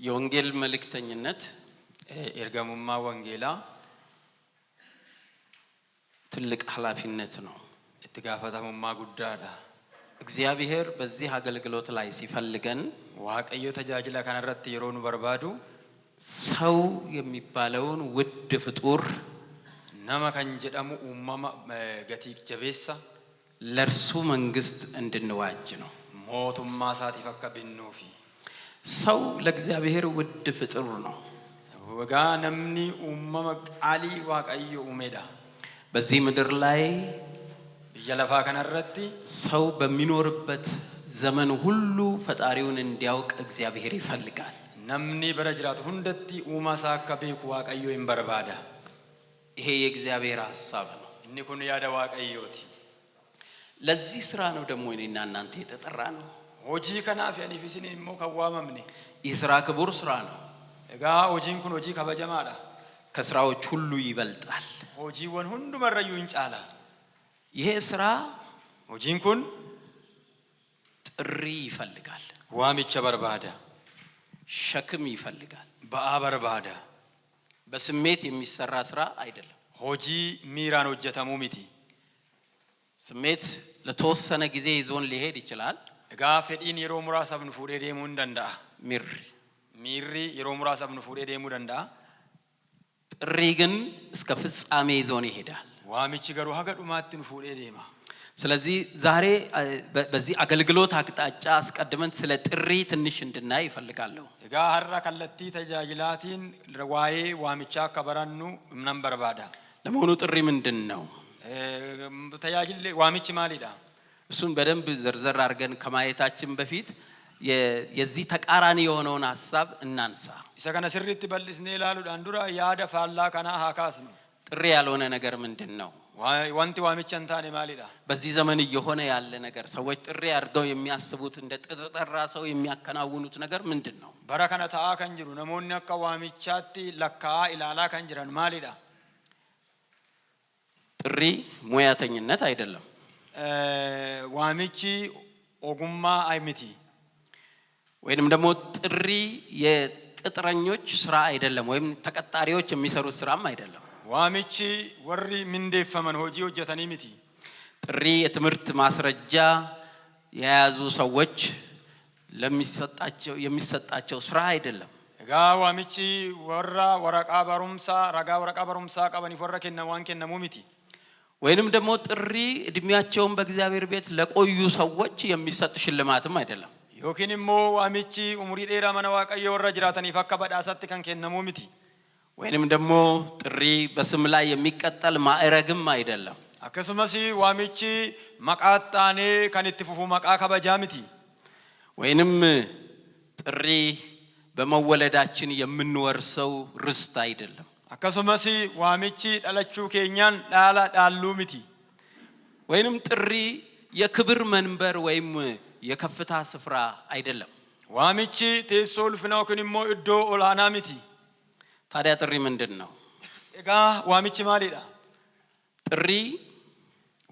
የወንጌል መልእክተኝነት ኤርጋሙማ ወንጌላ ትልቅ ኃላፊነት ነው። እትጋፈታሙማ ጉዳዳ እግዚአብሔር በዚህ አገልግሎት ላይ ሲፈልገን ዋቀዮ ተጃጅላ ከነረት የሮኑ በርባዱ ሰው የሚባለውን ውድ ፍጡር ነማ ከንጀዳሙ ኡማማ ገቲ ጀቤሳ ለርሱ መንግስት እንድንዋጅ ነው። ሞቱማ ሳት ይፈከብኑፊ ሰው ለእግዚአብሔር ውድ ፍጡር ነው። ወጋ ነምኒ ኡማማ ቃሊ ዋቀዮ ኡሜዳ በዚህ ምድር ላይ ይለፋ ከነረት ሰው በሚኖርበት ዘመን ሁሉ ፈጣሪውን እንዲያውቅ እግዚአብሔር ይፈልጋል። ነምኒ በረጅራት ሁንደቲ ኡማ ሳከበኩ ዋቀዮ ይንበርባዳ ይሄ የእግዚአብሔር ሐሳብ ነው። እንኩን ያደ ዋቀዮቲ ለዚህ ስራ ነው ደግሞ እኔና እናንተ የተጠራ ነው። ሆጂ ከናፍ ያኒ ፊሲኒ ሞ ከዋመምኒ ይህ ስራ ክቡር ስራ ነው። እጋ ሆጂን ኩን ሆጂ ከበጀማዳ ከስራዎች ሁሉ ይበልጣል። ሆጂ ወን ሁንዱ መረዩ እንጫላ ይሄ ስራ ሆጂን ኩን ጥሪ ይፈልጋል። ዋሚቸ በርባዳ ሸክም ይፈልጋል። በአበርባዳ በስሜት የሚሰራ ስራ አይደለም። ሆጂ ሚራን ወጀተሙ ሚቲ ስሜት ለተወሰነ ጊዜ ይዞን ሊሄድ ይችላል። እጋ ፈዲን የሮ ሙራሰብን ፉዴ ደሙ እንደንዳ ሚሪ የሮ ሙራሰብን ፉዴ ደሙ እንደንዳ ጥሪ ግን እስከ ፍጻሜ ይዞን ይሄዳል። ዋሚች ገሩ ሀገዱማትን ፉዴ ደማ ስለዚህ ዛሬ በዚህ አገልግሎት አቅጣጫ አስቀድመን ስለ ጥሪ ትንሽ እንድናይ ይፈልጋለሁ። እጋ ሀራ ከለቲ ተጃጅላቲን ረዋዬ ዋሚቻ ከበራኑ ምንም በርባዳ ለመሆኑ ጥሪ ምንድነው? ተጃጅል ዋሚች ማሊዳ እሱን በደንብ ዘርዘር አድርገን ከማየታችን በፊት የዚህ ተቃራኒ የሆነውን ሐሳብ እናንሳ። ይሰከነ ስሪት በልስኔ ላሉ አንዱራ ያደ ፋላ ከና ሀካስ ነው። ጥሪ ያልሆነ ነገር ምንድነው? ዋንቲ ዋሚች እንታኔ ማሊዳ በዚህ ዘመን እየሆነ ያለ ነገር ሰዎች ጥሪ አድርገው የሚያስቡት እንደ ተጠራ ሰው የሚያከናውኑት ነገር ምንድነው? በረከነ ታአ ከንጅሩ ነሞኒ አካ ዋሚቻቲ ለካ ኢላላ ከንጅራን ማሊዳ ጥሪ ሙያተኝነት አይደለም። ዋሚቺ ኦጉማ አይሚቲ ወይንም ደግሞ ጥሪ የቅጥረኞች ስራ አይደለም፣ ወይም ተቀጣሪዎች የሚሰሩት ስራም አይደለም። ዋሚቺ ወሪ ምንደፈመን ሆጂ ሆጀተኒ ሚቲ ጥሪ የትምህርት ማስረጃ የያዙ ሰዎች የሚሰጣቸው ስራ አይደለም። እጋ ዋሚቺ ወራ ወረቃ በሩምሳ ረጋ ወረቃ በሩምሳ ቀበኒ ፈረከነ ዋንከነ ሙሚቲ ወይንም ደግሞ ጥሪ እድሜያቸውን በእግዚአብሔር ቤት ለቆዩ ሰዎች የሚሰጥ ሽልማትም አይደለም። ዮኪንሞ ዋሚቺ ኡምሪ ዴራ ማናዋቀየ ወራ ጅራተኒ ፈካ በዳሰት ከንከነ ሙሚቲ ወይንም ደግሞ ጥሪ በስም ላይ የሚቀጠል ማዕረግም አይደለም። አከስመሲ ዋሚቺ መቃጣኔ ከንትፉፉ መቃ ከበጃሚቲ ወይንም ጥሪ በመወለዳችን የምንወርሰው ርስት አይደለም። አከስመሲ ዋሚቺ ዳለቹ ኬኛን ዳላ ዳሉ ሚቲ ወይንም ጥሪ የክብር መንበር ወይም የከፍታ ስፍራ አይደለም። ዋሚቺ ቴሶል ፍናው ከንሞ እዶ ኦላና ሚቲ ታዲያ ጥሪ ምንድነው? እጋ ዋሚቺ ማሊዳ ጥሪ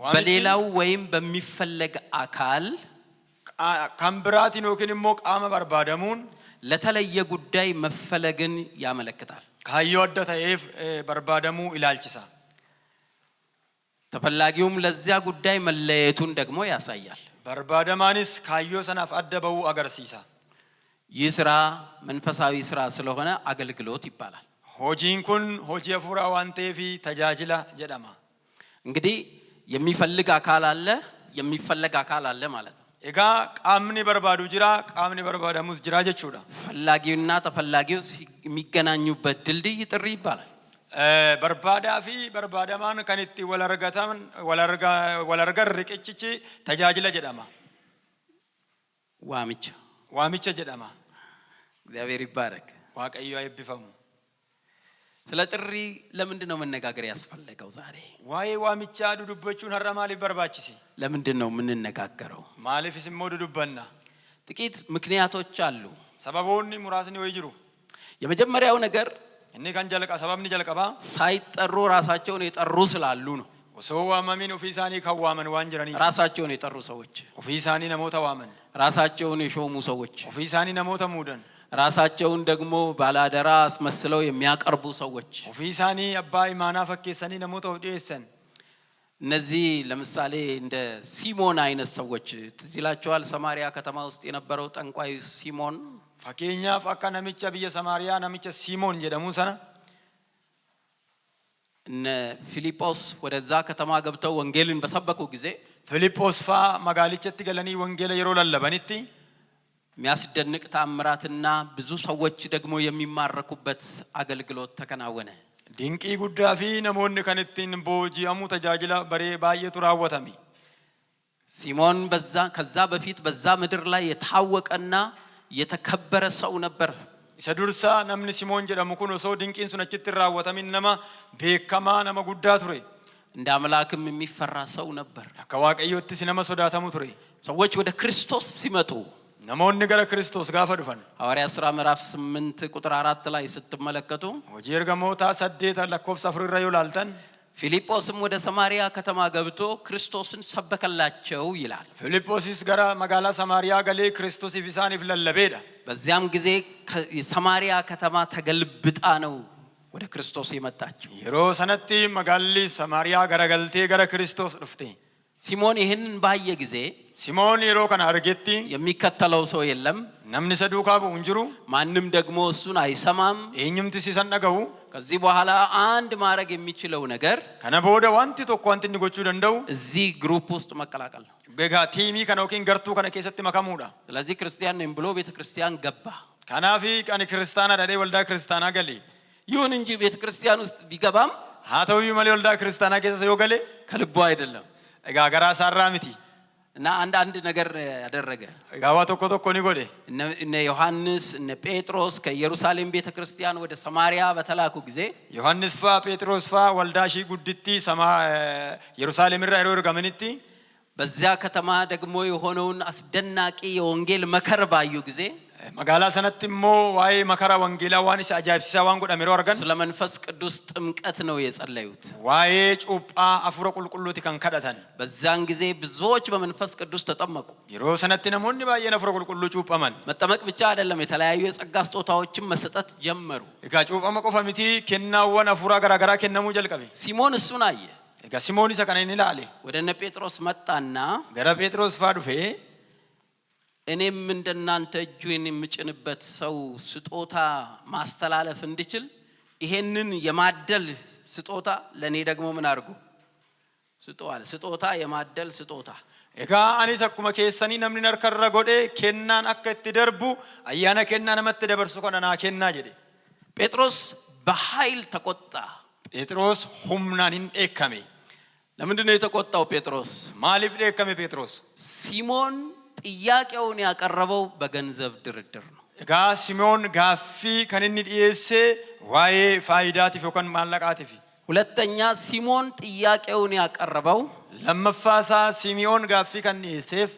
በሌላው ወይም በሚፈለግ አካል ካምብራቲ ነው ከንሞ ቃመ በርባደሙን ለተለየ ጉዳይ መፈለግን ያመለክታል። ካዮ አደታ ኤፍ በርባደሙ ኢላልቺሳ ተፈላጊውም ለዚያ ጉዳይ መለየቱን ደግሞ ያሳያል። በርባደማንስ ካዮ ሰናፍ አደበው አገርሲሳ ይህ ስራ መንፈሳዊ ስራ ስለሆነ አገልግሎት ይባላል። ሆጂን ኩን ሆጂ አፉራ ዋንቴፊ ተጃጅላ ጀዳማ እንግዲህ የሚፈልግ አካል አለ፣ የሚፈለግ አካል አለ ማለት ነው። እጋ ቃምኒ በርባዱ ጅራ ቃምኒ በርባደሙስ ጅራ ጀቹዳ ፈላጊውና ተፈላጊው የሚገናኙበት ድልድይ ጥሪ ይባላል። በርባዳፊ በርባዳማን ከንቲ ወለርጋታን ወለርጋር ርቅጭቺ ተጃጅላ ጀዳማ ዋሚቻ ጀዳማ እግዚአብሔር ይባረክ። ዋቀዩ አይብፈሙ ስለ ጥሪ ለምንድን ነው መነጋገር ያስፈልገው ዛሬ? ዋይ ዋሚቻ ዱዱበቹን ሀራማሊ በርባቺሲ ለምንድን ነው የምንነጋገረው? ማለፊስ ሞዱ ዱበና ጥቂት ምክንያቶች አሉ። ሰበቦኒ ሙራስኒ ወይጅሩ የመጀመሪያው ነገር እኔ ካንጀለቃ ሰበብኒ ጀለቀባ ሳይጠሩ ራሳቸውን የጠሩ ስላሉ ነው። ወሰው ዋማሚን ኦፊሳኒ ከዋመን ዋንጀራኒ ራሳቸውን የጠሩ ሰዎች ኦፊሳኒ ነሞታ ዋመን ራሳቸውን የሾሙ ሰዎች ኦፊሳኒ ነሞታ ሙደን ራሳቸውን ደግሞ ባላደራ አስመስለው የሚያቀርቡ ሰዎች ኦፊሳኒ አባ ኢማና ፈከሰኒ ነሞታ ኦዲየሰን እነዚህ ለምሳሌ እንደ ሲሞን አይነት ሰዎች ትዝ ይላችኋል ሰማሪያ ከተማ ውስጥ የነበረው ጠንቋይ ሲሞን ፈከኛፍ አካ ነሚቻ ብየ ሰማሪያ ነሚቻ ሲሞን ጀደሙ ሰና እነ ፊልጶስ ወደዛ ከተማ ገብተው ወንጌልን በሰበኩ ጊዜ ፊልጶስ ፋ መጋሊቸት ገለኒ ወንጌል የሮ ለለበንቲ የሚያስደንቅ ተአምራትና ብዙ ሰዎች ደግሞ የሚማረኩበት አገልግሎት ተከናወነ ድንቂ ጉዳፊ ነሞን ከነቲን ቦጂአሙ ተጃጅላ በሬ ባየቱ ራወተሚ ሲሞን ከዛ በፊት በዛ ምድር ላይ የታወቀና የተከበረ ሰው ነበር ሰዱርሳ ነምን ሲሞን ጀደሙ ኩኖ ሰው ድንቂን ሱነችት ራወተሚ ነማ ቤከማ ነማ ጉዳ ቱሬ እንደ አምላክም የሚፈራ ሰው ነበር አከዋቀዮት ሲነማ ሶዳተሙ ቱሬ ሰዎች ወደ ክርስቶስ ሲመጡ ነሞን ንገረ ክርስቶስ ጋፈ ዱፈን ሐዋርያ ሥራ ምዕራፍ 8 ቁጥር 4 ላይ ስትመለከቱ ወጂር ገሞታ ሰደታ ለኮፍስ አፍሪራ ይላልተን ፊልጶስም ወደ ሰማሪያ ከተማ ገብቶ ክርስቶስን ሰበከላቸው ይላል ፊልጶስስ ገራ መጋላ ሰማሪያ ገሌ ክርስቶስ ይፍሳን ይፍለለበዳ በዚያም ጊዜ የሰማሪያ ከተማ ተገልብጣ ነው ወደ ክርስቶስ የመጣችው የሮ ሰነቲ መጋሊ ሰማሪያ ገረገልቴ ገረ ክርስቶስ ዱፍቴ ሲሞን ይሄንን ባየ ጊዜ ሲሞን የሮ ከና አርገቲ የሚከተለው ሰው የለም ነምን ሰዱካቡ እንጅሩ ማንንም ደግሞ እሱን አይሰማም እኝምት ሲሰነገው ከዚህ በኋላ አንድ ማድረግ የሚችለው ነገር ከነቦደ ዋንቲ ቶኮ ዋንቲ ንጎቹ ደንደው እዚህ ግሩፕ ውስጥ መቀላቀል ነው በጋ ቲሚ ከነውኪን ገርቱ ከነ ከሰት መካሙዳ ስለዚህ ክርስቲያን ነኝ ብሎ ቤተክርስቲያን ገባ ከናፊ ከነ ክርስቲያና ዳዴ ወልዳ ክርስቲያና ገሌ ይሁን እንጂ ቤተክርስቲያን ውስጥ ቢገባም ሃተው ይመለ ወልዳ ክርስቲያና ከሰ ይወገሌ ከልቡ አይደለም ጋራ ሳራሚቲ እና አንድ ነገር ያደረገ ጋዋ ቶኮ ቶኮ ኒጎዴ እነ ዮሐንስ እነ ጴጥሮስ ከኢየሩሳሌም ቤተክርስቲያን ወደ ሰማሪያ በተላኩ ጊዜ ዮሐንስ ፋ ጴጥሮስ ፋ ወልዳሺ ጉድቲ ሰማ ኢየሩሳሌም ራ ይሮር ጋመንቲ በዚያ ከተማ ደግሞ የሆነውን አስደናቂ የወንጌል መከር ባዩ ጊዜ መጋላ ሰነትሞ ዋይ መከራ ወንጌላ ዋንስ አጃብሲሳ ዋን ጎዳ ሚሮ አርገን ስለ መንፈስ ቅዱስ ጥምቀት ነው የጸለዩት ዋይ ጩጳ አፍሮ ቁልቁሉቲ ከንከዳተን በዛን ጊዜ ብዙዎች በመንፈስ ቅዱስ ተጠመቁ ይሮ ሰነት ነሞን ባየነ አፍሮ ቁልቁሉ ጩጳማን መጠመቅ ብቻ አይደለም የተለያዩ የጸጋ ስጦታዎችን መሰጠት ጀመሩ እጋ ጩጳማ ቆፈሚቲ ከናወን አፍራ ገራገራ ከነሙ ጀልቀበ ሲሞን እሱን አየ እጋ ሲሞን ሰከነኒ ላለ ወደ እነ ጴጥሮስ መጣና ገራ ጴጥሮስ ፋዱፌ እኔም እንደናንተ እጁን የምጭንበት ሰው ስጦታ ማስተላለፍ እንድችል ይሄንን የማደል ስጦታ ለኔ ደግሞ ምን አርጉ ስጦታል ስጦታ የማደል ስጦታ እጋ አኒ ሰኩመ ከሰኒ ነምን ነርከረ ጎዴ ከናን አከት ደርቡ አያና ከናን መት ደበርሱ ኮነና ከና ጀዴ ጴጥሮስ በኃይል ተቆጣ ጴጥሮስ ሁምናን ኤከሜ ለምንድን ነው የተቆጣው ጴጥሮስ ማሊፍ ኤከሜ ጴጥሮስ ሲሞን ጥያቄውን ያቀረበው በገንዘብ ድርድር ነው እጋ ሲሞን ጋፊ ከነኒ ዲኤሴ ዋይ ፋይዳቲ ፈከን ማለቃቲ ሁለተኛ ሲሞን ጥያቄውን ያቀረበው ለመፋሳ ሲሚዮን ጋፊ ከነሴፍ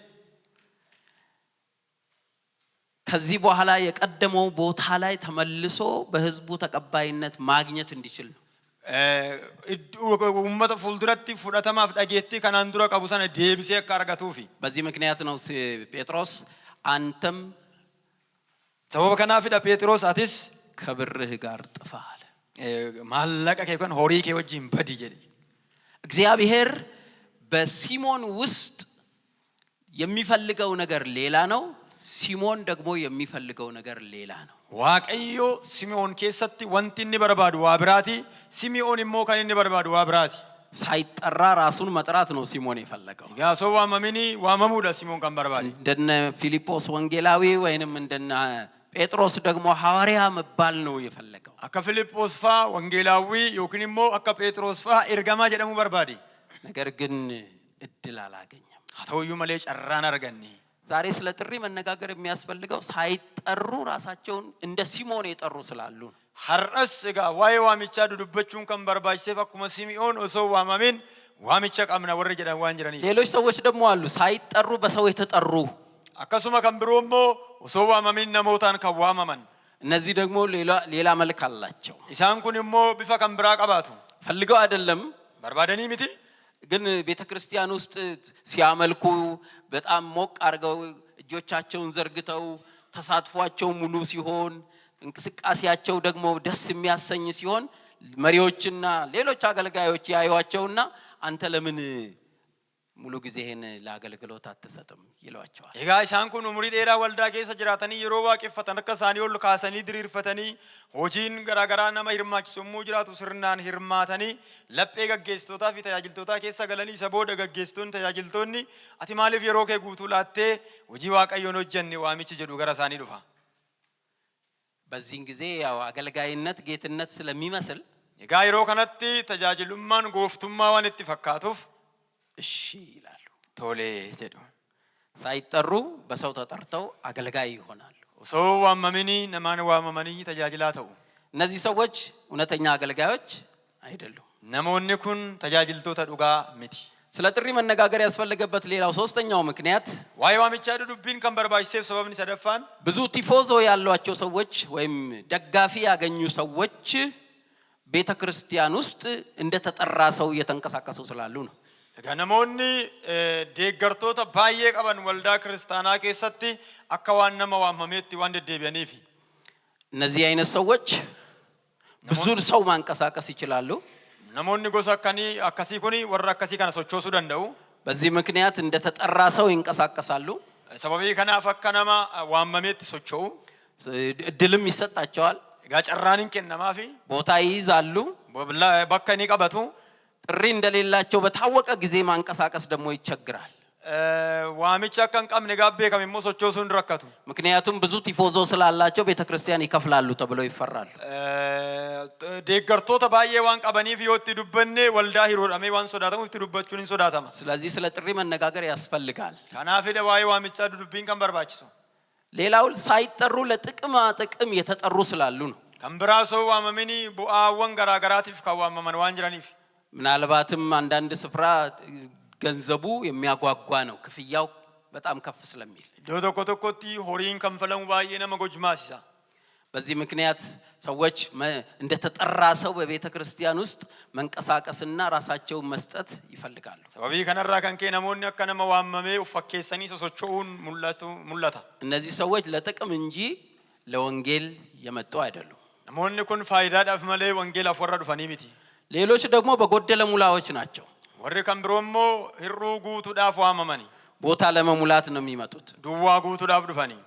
ከዚህ በኋላ የቀደመው ቦታ ላይ ተመልሶ በህዝቡ ተቀባይነት ማግኘት እንዲችል ነው ኡመተ ፉልድረቲ ፉዳተማፍ ዳጌቲ ከናንዱራ ቀቡሰነ ዴብሴ ካርጋቱፊ በዚህ ምክንያት ነው ጴጥሮስ አንተም ሰበብ ከናፊ ዳ ጴጥሮስ አቲስ ከብርህ ጋር ጥፋ አለ ማለቀ ከከን ሆሪ ከወጂም በዲ ጀዲ እግዚአብሔር በሲሞን ውስጥ የሚፈልገው ነገር ሌላ ነው ሲሞን ደግሞ የሚፈልገው ነገር ሌላ ነው ዋቀዮ ሲሞን ከሰቲ ወንቲኒ በርባዱ ዋብራቲ ሲሞን ሞ ከነኒ በርባዱ ዋብራቲ ሳይጠራ ራሱን መጥራት ነው ሲሞን የፈለገው ያሶ ዋማሚኒ ዋማሙዳ ሲሞን ካን በርባዲ እንደነ ፊልጶስ ወንጌላዊ ወይንም እንደነ ጴጥሮስ ደግሞ ሐዋርያ መባል ነው የፈለገው አከ ፊልጶስ ፋ ወንጌላዊ ዮክኒሞ አከ ጴጥሮስ ፋ እርጋማ ጀደሙ በርባዲ ነገር ግን እድል አላገኘም አተውዩ መለ ጨራና አርገኒ ዛሬ ስለ ጥሪ መነጋገር የሚያስፈልገው ሳይጠሩ ራሳቸውን እንደ ሲሞን የጠሩ ስላሉ ሐርስ ጋ ዋይ ዋሚቻ ዱዱበቹን ከን በርባይሴ ፈኩመ ሲሚዮን ኦሶ ዋማሚን ዋሚቻ ቀምና ወረጀዳ ዋንጀራኒ ሌሎች ሰዎች ደግሞ አሉ ሳይጠሩ በሰው የተጠሩ አከሱማ ከንብሮሞ ኦሶ ዋማሚን ነሞታን ከዋማማን እነዚህ ደግሞ ሌላ መልክ አላቸው ኢሳንኩንሞ ቢፋ ከንብራ ቀባቱ ፈልገው አይደለም በርባደኒ ሚቲ ግን ቤተክርስቲያን ውስጥ ሲያመልኩ በጣም ሞቅ አርገው እጆቻቸውን ዘርግተው ተሳትፏቸው ሙሉ ሲሆን እንቅስቃሴያቸው ደግሞ ደስ የሚያሰኝ ሲሆን መሪዎችና ሌሎች አገልጋዮች ያዩዋቸውና አንተ ለምን ሙሉ ጊዜህን ለአገልግሎት አትሰጥም ይሏቸዋል። egaa isaan kun umurii dheeraa waldaa keessa jiraatanii yeroo waaqeffatan akka isaanii ol kaasanii diriirfatanii hojiin garaagaraa nama hirmaachisu yommuu jiraatu sirnaan hirmaatanii laphee gaggeessitootaa fi tajaajiltootaa keessa galanii isa booda gaggeessitoonni tajaajiltoonni ati maaliif yeroo kee guutuu laattee hojii waaqayyoon hojjenne waamichi jedhu gara isaanii dhufa. በዚህን ጊዜ ያው አገልጋይነት ጌትነት ስለሚመስል egaa yeroo kanatti tajaajilummaan gooftummaa waan itti fakkaatuuf እሺ ይላሉ። ቶሌ jedhu ሳይጠሩ በሰው ተጠርተው አገልጋይ ይሆናሉ። osoo waamamanii namaan waamamanii tajaajilaa ta'u. እነዚህ ሰዎች እውነተኛ አገልጋዮች አይደሉም። namoonni kun tajaajiltoota dhugaa miti. ስለ ጥሪ መነጋገር ያስፈልገበት ሌላው ሶስተኛው ምክንያት waa'ee waamichaa dubbiin kan barbaachiseef sababni sadaffaan ብዙ ቲፎዞ ያሏቸው ሰዎች ወይም ደጋፊ ያገኙ ሰዎች ቤተክርስቲያን ውስጥ እንደተጠራ ሰው እየተንቀሳቀሱ ስላሉ ነው። egaa namoonni deeggartoota baay'ee qaban waldaa kiristaanaa keessatti akka waan nama waamameetti waan deddeebi'aniif እነዚህ አይነት ሰዎች ብዙ ሰው ማንቀሳቀስ ይችላሉ። namoonni gosa akkasii kuni warra akkasii kana sochoosuu danda'u. በዚህ ምክንያት እንደተጠራ ሰው ይንቀሳቀሳሉ። sababii kanaaf akka nama waamameetti socho'u እድልም ይሰጣቸዋል። egaa carraan kennamaafi ቦታ ይይዛሉ። bakka ni qabatu. ጥሪ እንደሌላቸው በታወቀ ጊዜ ማንቀሳቀስ ደግሞ ይቸግራል። waamicha akka hin qabne gaabbe kam immoo sochoosuun rakkatu. ምክንያቱም ብዙ ቲፎዞ ስላላቸው ቤተክርስቲያን ይከፍላሉ ተብለው ይፈራሉ። deeggartoota baay'ee waan qabaniif yoo itti dubbanne waldaa hiroodhamee waan sodaatamuuf itti dubbachuun hin sodaatama. ስለዚህ ስለ ጥሪ መነጋገር ያስፈልጋል። kanaaf waa'ee waamichaa dubbiin kan barbaachisu. ሌላው ሳይጠሩ ለጥቅማ ጥቅም የተጠሩ ስላሉ ነው። kan biraa ሰው waamamanii bu'aawwan garaagaraatiif kan waamaman waan jiraniif ምናልባትም አንዳንድ ስፍራ ገንዘቡ የሚያጓጓ ነው ክፍያው በጣም ከፍ ስለሚል iddoo tokko tokkotti horiin kanfalamu baay'ee nama gojmaasisa. በዚህ ምክንያት ሰዎች እንደተጠራ ሰው በቤተ ክርስቲያን ውስጥ መንቀሳቀስና ራሳቸውን መስጠት ይፈልጋሉ። sababii kanarraa kan kee namoonni akka nama waamamee uffakkeessanii sosocho'uun mul'ata. እነዚህ ሰዎች ለጥቅም እንጂ ለወንጌል የመጡ አይደሉም። namoonni kun faayidaadhaaf malee wangeelaaf warra dhufanii miti. ሌሎች ደግሞ በጎደለ ሙላዎች ናቸው። warri kan biroo immoo hirruu guutuudhaaf waamamanii ቦታ ለመሙላት ነው የሚመጡት። duwwaa guutuudhaaf dhufanii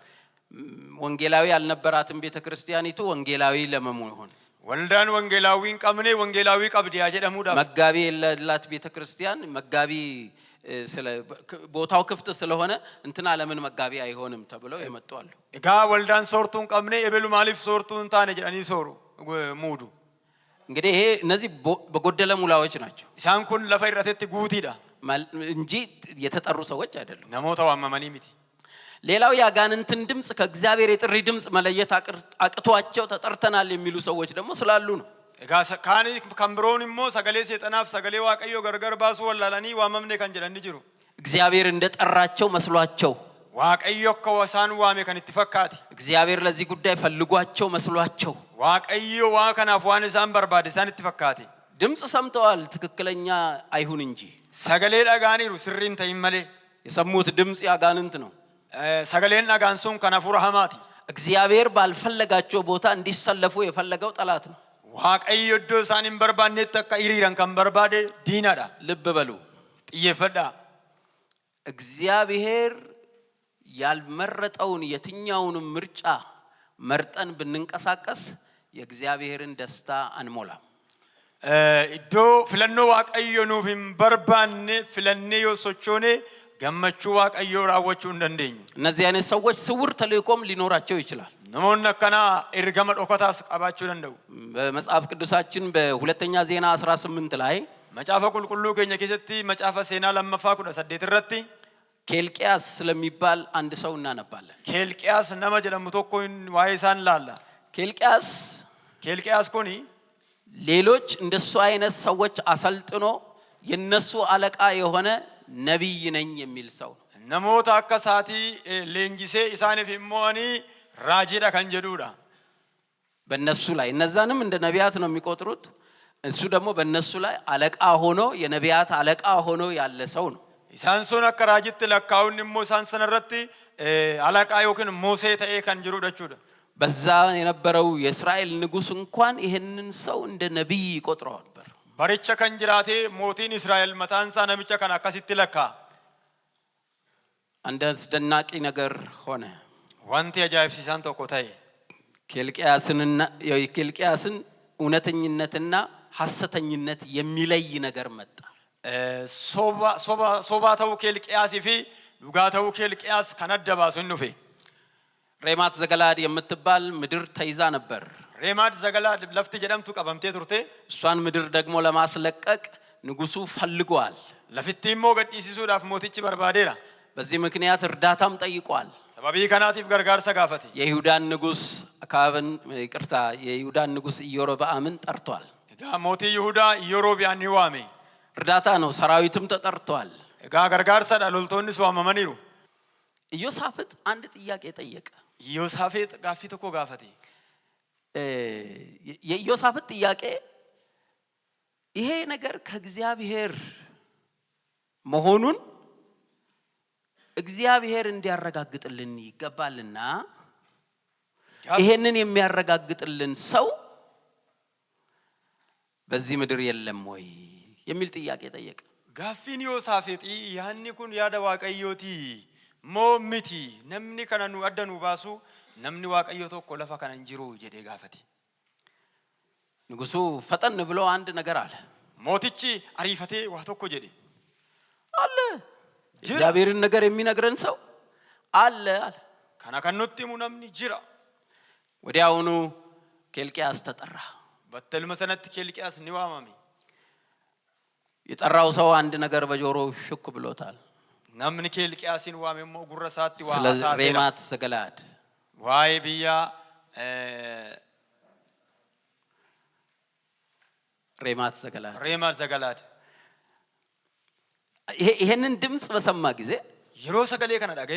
ወንጌላዊ ያልነበራትን ቤተክርስቲያኒቱ ወንጌላዊ ለመሆን waldaan wangeelaawwiin qabne wangeelaawwii qabdiyaa jedhamuudhaaf መጋቢ የሌላት ቤተክርስቲያን መጋቢ ቦታው ክፍት ስለሆነ እንትና ለምን መጋቢ አይሆንም ተብለው የመጡ አሉ። egaa waldaan soortuun qabne ebelu maaliif soortuun taane jedhanii sooru muudu. እንግዲህ ይሄ እነዚህ በጎደለ ሙላዎች ናቸው። isaan kun lafa irratetti guutiidha እንጂ የተጠሩ ሰዎች አይደሉም። namoota waamamanii miti. ሌላው ያጋንንትን ድምጽ ከእግዚአብሔር የጥሪ ድምጽ መለየት አቅቷቸው ተጠርተናል የሚሉ ሰዎች ደግሞ ስላሉ ነው። egaa kaani kan biroon immoo sagalee seexanaaf sagalee waaqayyoo gargar baasuu wallaalanii waamamne kan jedhanii jiru. እግዚአብሔር እንደጠራቸው መስሏቸው waaqayyo akka isaan waame kan itti fakkaate እግዚአብሔር ለዚህ ጉዳይ ፈልጓቸው መስሏቸው waaqayyo waa kanaaf waan isaan barbaade isaan itti fakkaate ድምጽ ሰምተዋል ትክክለኛ አይሁን እንጂ sagalee dhagaaniiru sirriin ta'in malee የሰሙት ድምጽ ያጋንንት ነው። sagaleen dhagaan sun kan hafuura hamaati. እግዚአብሔር ባልፈለጋቸው ቦታ እንዲሰለፉ የፈለገው ጠላት ነው። waaqayyo iddoo isaan hin barbaannetti akka hiriiran kan barbaade diinadha. ልብ በሉ xiyyeeffadhaa. እግዚአብሔር ያልመረጠውን የትኛውንም ምርጫ መርጠን ብንንቀሳቀስ የእግዚአብሔርን ደስታ አንሞላም። iddoo filannoo waaqayyo nuuf hin barbaanne filannee yoo sochoone gammachuu waaqayyoo raawwachuu hin dandeenyu. እነዚህ አይነት ሰዎች ስውር ተልእኮም ሊኖራቸው ይችላል። namoonni akkana ergama dhokataas qabaachuu danda'u. በመጽሐፍ ቅዱሳችን በሁለተኛ ዜና 18 ላይ macaafa qulqulluu keenya keessatti macaafa seenaa lammaffaa 18 irratti ኬልቂያስ ስለሚባል አንድ ሰው እናነባለን። ኬልቂያስ nama jedhamu tokko waa'ee isaan laalla. ኬልቂያስ kuni ሌሎች እንደሱ አይነት ሰዎች አሰልጥኖ የነሱ አለቃ የሆነ ነብይ ነኝ የሚል ሰው namoota akka saatii leenjisee isaaniif immooni raajiidha kan jedhuudha. በእነሱ ላይ እነዛንም እንደ ነቢያት ነው የሚቆጥሩት። እሱ ደግሞ በእነሱ ላይ አለቃ ሆኖ የነቢያት አለቃ ሆኖ ያለ ሰው ነው። isaan sun akka raajitti lakkaa'uun immoo isaan sanarratti alaqaa yookiin Musee ta'ee kan jirudha jechuudha. በዛ የነበረው የእስራኤል ንጉሥ እንኳን ይሄንን ሰው እንደ ነቢይ ይቆጥረው ነበር። baricha kan jiraate mootiin Israa'el mataan isaa namicha kan akkasitti lakkaa. አንድ አስደናቂ ነገር ሆነ። wanti ajaa'ibsiisaan tokko ta'e. ኬልቅያስን እውነተኝነትና ሐሰተኝነት የሚለይ ነገር መጣ። ሶባ ta'uu Keelqiyaasii fi dhugaa ta'uu Keelqiyaas kan adda baasu hin dhufe. ሬማት ዘገላድ የምትባል ምድር ተይዛ ነበር። ሬማት ዘገላድ ለፍት ጀደምቱ ቀበምቴ ቱርቴ እሷን ምድር ደግሞ ለማስለቀቅ ንጉሱ ፈልጓል። ለፍቲሞ ገዲሲሱዳፍ ሞቲቺ በርባዴራ። በዚህ ምክንያት እርዳታም ጠይቋል። ሰበቢ ከናቲፍ ገርጋርሳ ጋፈቲ የይሁዳን ንጉስ አካብን ይቅርታ የይሁዳን ንጉስ ኢዮሮብዓምን ጠርቷል። ሞቲ ይሁዳ ኢዮሮብያን ይዋሜ እርዳታ ነው። ሰራዊትም ተጠርቷል። ገርጋርሳ ዳሎልቶኒ ሷመመኒሩ። ኢዮሳፍጥ አንድ ጥያቄ ጠየቀ። ኢዮሳፍጥ ጋፊ ተኮ ጋፈቲ። የኢዮሳፍጥ ጥያቄ ይሄ ነገር ከእግዚአብሔር መሆኑን እግዚአብሔር እንዲያረጋግጥልን ይገባልና ይሄንን የሚያረጋግጥልን ሰው በዚህ ምድር የለም ወይ የሚል ጥያቄ ጠየቀ። ጋፊን ኢዮሳፍጥ ያኒ ኩን ያደ ዋቀዮቲ ሞሚቲ ነምኒ ከነኑ አደኑ ባሱ ነምኒ ዋቀዮ ተኮ ለፋ ከነን ጅሩ ጀዴ ጋፈቲ። ንጉሱ ፈጠን ብሎ አንድ ነገር አለ። ሞቲቺ አሪፈቴ ዋ ተኮ ጀዴ አለ። እግዚአብሔርን ነገር የሚነግረን ሰው አለ አለ። ከና ከኑቲ ሙነምኒ ጅራ። ወዲያውኑ ኬልቅያስ ተጠራ። በተል መሰነት ኬልቅያስ ንዋማሚ። የጠራው ሰው አንድ ነገር በጆሮው ሹክ ብሎታል። ነምኒ ኬልቅያስን ዋሜሞ ጉረሳቲ ዋ ስለ ሬማት ዘገላድ ዋይ ቢያ ሬማት ዘገላድ ይሄንን ድምጽ በሰማ ጊዜ ይሮ ሰገሌ ከነዳገ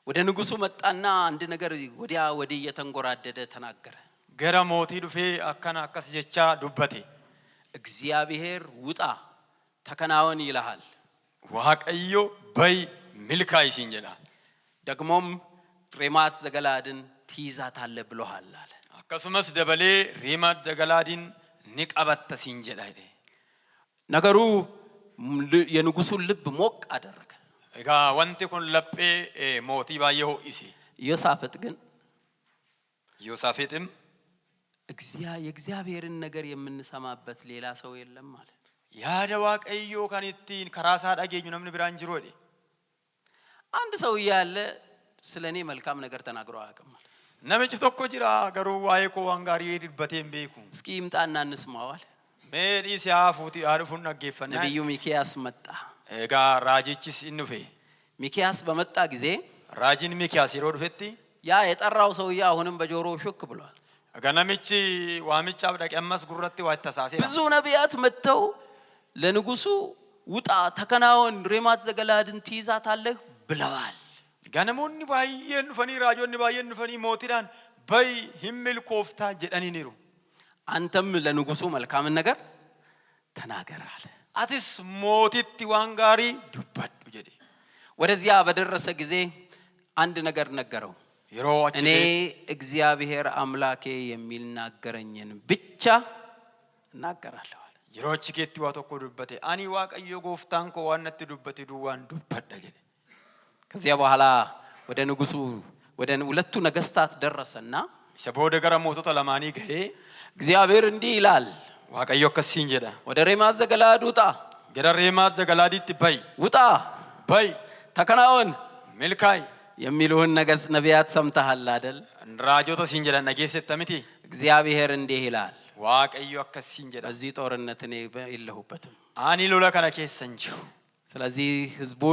ወደ ንጉሱ መጣና አንድ ነገር ወዲያ ወዲህ እየተንጎራደደ ተናገረ። ገረ ሞቲ ዱፌ አከና አከስ ጀቻ ዱበቴ እግዚአብሔር ውጣ ተከናወን ይልሃል። ዋቀዮ በይ ሚልካይ ሲንጀላ ደግሞም ሬማት ዘገላድን ትይዛታለህ ብሎሃል አለ። አከሱመስ ደበሌ ሬማት ዘገላድን ንቀበተ ሲንጀላ አይደ ነገሩ የንጉሱን ልብ ሞቅ አደረገ። እጋ ወንቴ ኮን ለጴ ሞቲ ባየው ኢሲ ኢዮሳፍጥም የእግዚአብሔርን ነገር የምንሰማበት ሌላ ሰው የለም ማለት ያደ ዋቀዮ ካኒቲን ከራሳ ዳገኙ ነምን ብራን ጅሮ ደ አንድ ሰው ያለ ስለኔ መልካም ነገር ተናግሮ አያውቅም ማለት ነምጭ ተኮ ጅራ ገሩ ዋይኮ ዋንጋሪ ይድበቴም ቤኩ እስኪ ይምጣና እንስማው አለ። ሜዲ ሲያፉቲ አርፉን ነገፈና ነብዩ ሚክያስ መጣ። እጋ ራጂችስ ኢኑፌ ሚክያስ በመጣ ጊዜ ራጂን ሚክያስ ይሮድፈቲ ያ የጠራው ሰውዬ አሁንም በጆሮው ሹክ ብሏል። ገናምቺ ዋምጫ በደቀመስ ጉረቲ ዋይተሳሴ ብዙ ነቢያት መጥተው ለንጉሱ ውጣ ተከናወን ሬማት ዘገላድን ትይዛታለህ ብለዋል። ገነሞኒ ባየን ፈኒ ራጆኒ ባየን ፈኒ ሞቲዳን በይ ሂምል ኮፍታ ጀዳኒ ኒሩ አንተም ለንጉሱ መልካም ነገር ተናገር አለ። አትስ ሞቲቲ ዋንጋሪ ዱባዱ ጀዴ ወደዚያ በደረሰ ጊዜ አንድ ነገር ነገረው። እኔ እግዚአብሔር አምላኬ የሚናገረኝን ብቻ እናገራለሁ አለ። ይሮች ኬቲ ዋተኮ ዱበቴ አኒ ዋቀዮ ጎፍታን ኮ ዋነት ዱበቴ ዱዋን ዱበዳ ጀዴ ከዚያ በኋላ ወደ ንጉሱ ወደ ሁለቱ ነገስታት ደረሰና ሰቦደ ገራ ሞቶታ ለማኒ ገሄ እግዚአብሔር እንዲህ ይላል ዋቀዮ ከሲን ጀዳ ወደ ሬማት ዘገላድ ውጣ ገራ ሬማት ዘገላዲት በይ ውጣ በይ ተከናወን ሚልካይ የሚሉን ነቢያት ሰምተሃል አይደል? ራጆቶ ሲን ጀዳ ነገሰት ተምቲ እግዚአብሔር እንዲህ ይላል ዋቀዮ ከሲን ጀዳ በዚህ ጦርነት እኔ የለሁበትም አኒ ሎላ ከነ ከሰንጁ ስለዚህ ህዝቡ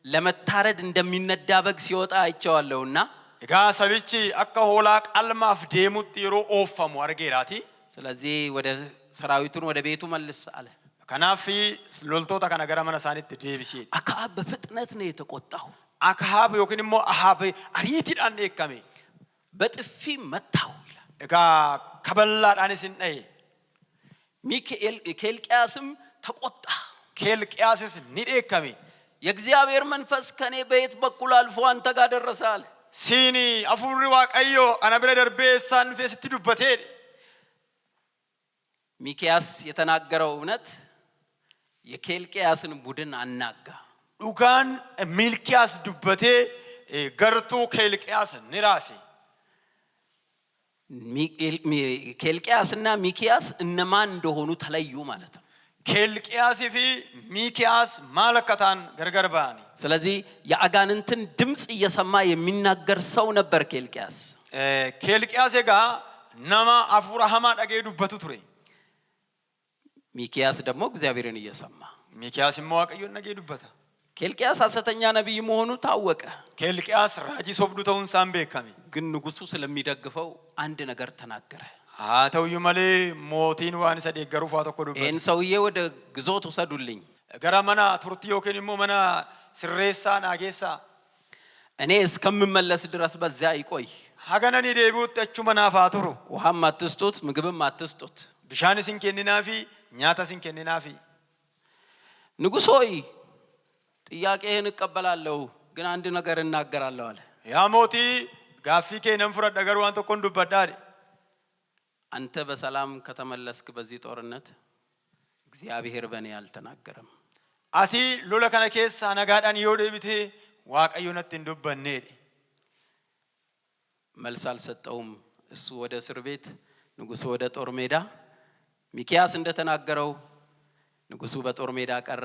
ለመታረድ እንደሚነዳ በግ ሲወጣ አይቼዋለሁና እጋ ሰብቺ አከ ሆላ ቃልማፍ ደሙት ይሮ ኦፈሙ አርጌራቲ ስለዚህ ወደ ሰራዊቱን ወደ ቤቱ መልስ አለ። ከናፊ ሎልቶታ ከነገራ መነሳኒት ዴቢሲ አክዓብ በፍጥነት ነው የተቆጣው። አክዓብ ይወክንሞ አሃብ አሪቲዳን ደከመ በጥፊ መታው ይላል። እጋ ከበላዳን ሲንይ ኬልቅያስም ተቆጣ። ኬልቅያስስ ኒዴከሜ የእግዚአብሔር መንፈስ ከኔ በየት በኩል አልፎ አንተ ጋር ደረሰ አለ። ሲኒ አፉሪ ዋቀዮ አናብረ ደርቤ ሳንፌስቲ ዱበቴ ሚክያስ የተናገረው እውነት የኬልቅያስን ቡድን አናጋ። ዱጋን ሚልኪያስ ዱበቴ ገርቱ ኬልቅያስ ንራሴ ኬልቅያስና ሚክያስ እነማን እንደሆኑ ተለዩ ማለት ነው። ኬልቅያስ ፊ ሚክያስ ማለከታን ገርገርባኒ ስለዚህ የአጋንንትን ድምጽ እየሰማ የሚናገር ሰው ነበር ኬልቅያስ። ኬልቅያስ ጋ ነማ አፉራ ሐማ ዳገ ዱበቱ ቱሬ ሚክያስ ደግሞ እግዚአብሔርን እየሰማ ሚክያስ ማዋቀዩን ነገ ዱበታ ኬልቅያስ ሐሰተኛ ነብይ መሆኑ ታወቀ። ኬልቅያስ ራጂ ሶብዱ ተውን ሳምቤካሚ ግን ንጉሱ ስለሚደግፈው አንድ ነገር ተናገረ። አተውዩ ማለ ሞቲን ዋን ሰደገሩ ፋተኮ ዱበታ ይሄን ሰውዬ ወደ ግዞት ወሰዱልኝ። ገራመና ቱርቲዮ ከኒሞ መና ስሬሳ ናጌሳ እኔ እስከምመለስ ድረስ በዚያ ይቆይ። ሀገነኒ ደቡት ተቹ መናፋቱሩ ውሃም አትስጡት ምግብም አትስጡት። ቢሻን ሲንከኒናፊ ኛታ ሲንከኒናፊ ንጉሥ ሆይ ጥያቄህን እቀበላለሁ ግን አንድ ነገር እናገራለሁ አለ። ያ ሞቲ ጋፊኬ ነንፍረ ደገሩ አንተ ኮንዱ በዳሪ አንተ በሰላም ከተመለስክ በዚህ ጦርነት እግዚአብሔር በእኔ አልተናገረም። አቲ ሎለ ከነ ኬሳ ነጋዳን ይወደ ቢቴ ዋቀዩነት እንዱበኔ መልስ አልሰጠውም። እሱ ወደ እስር ቤት ንጉሱ ወደ ጦር ሜዳ። ሚክያስ እንደተናገረው ንጉሱ በጦር ሜዳ ቀረ።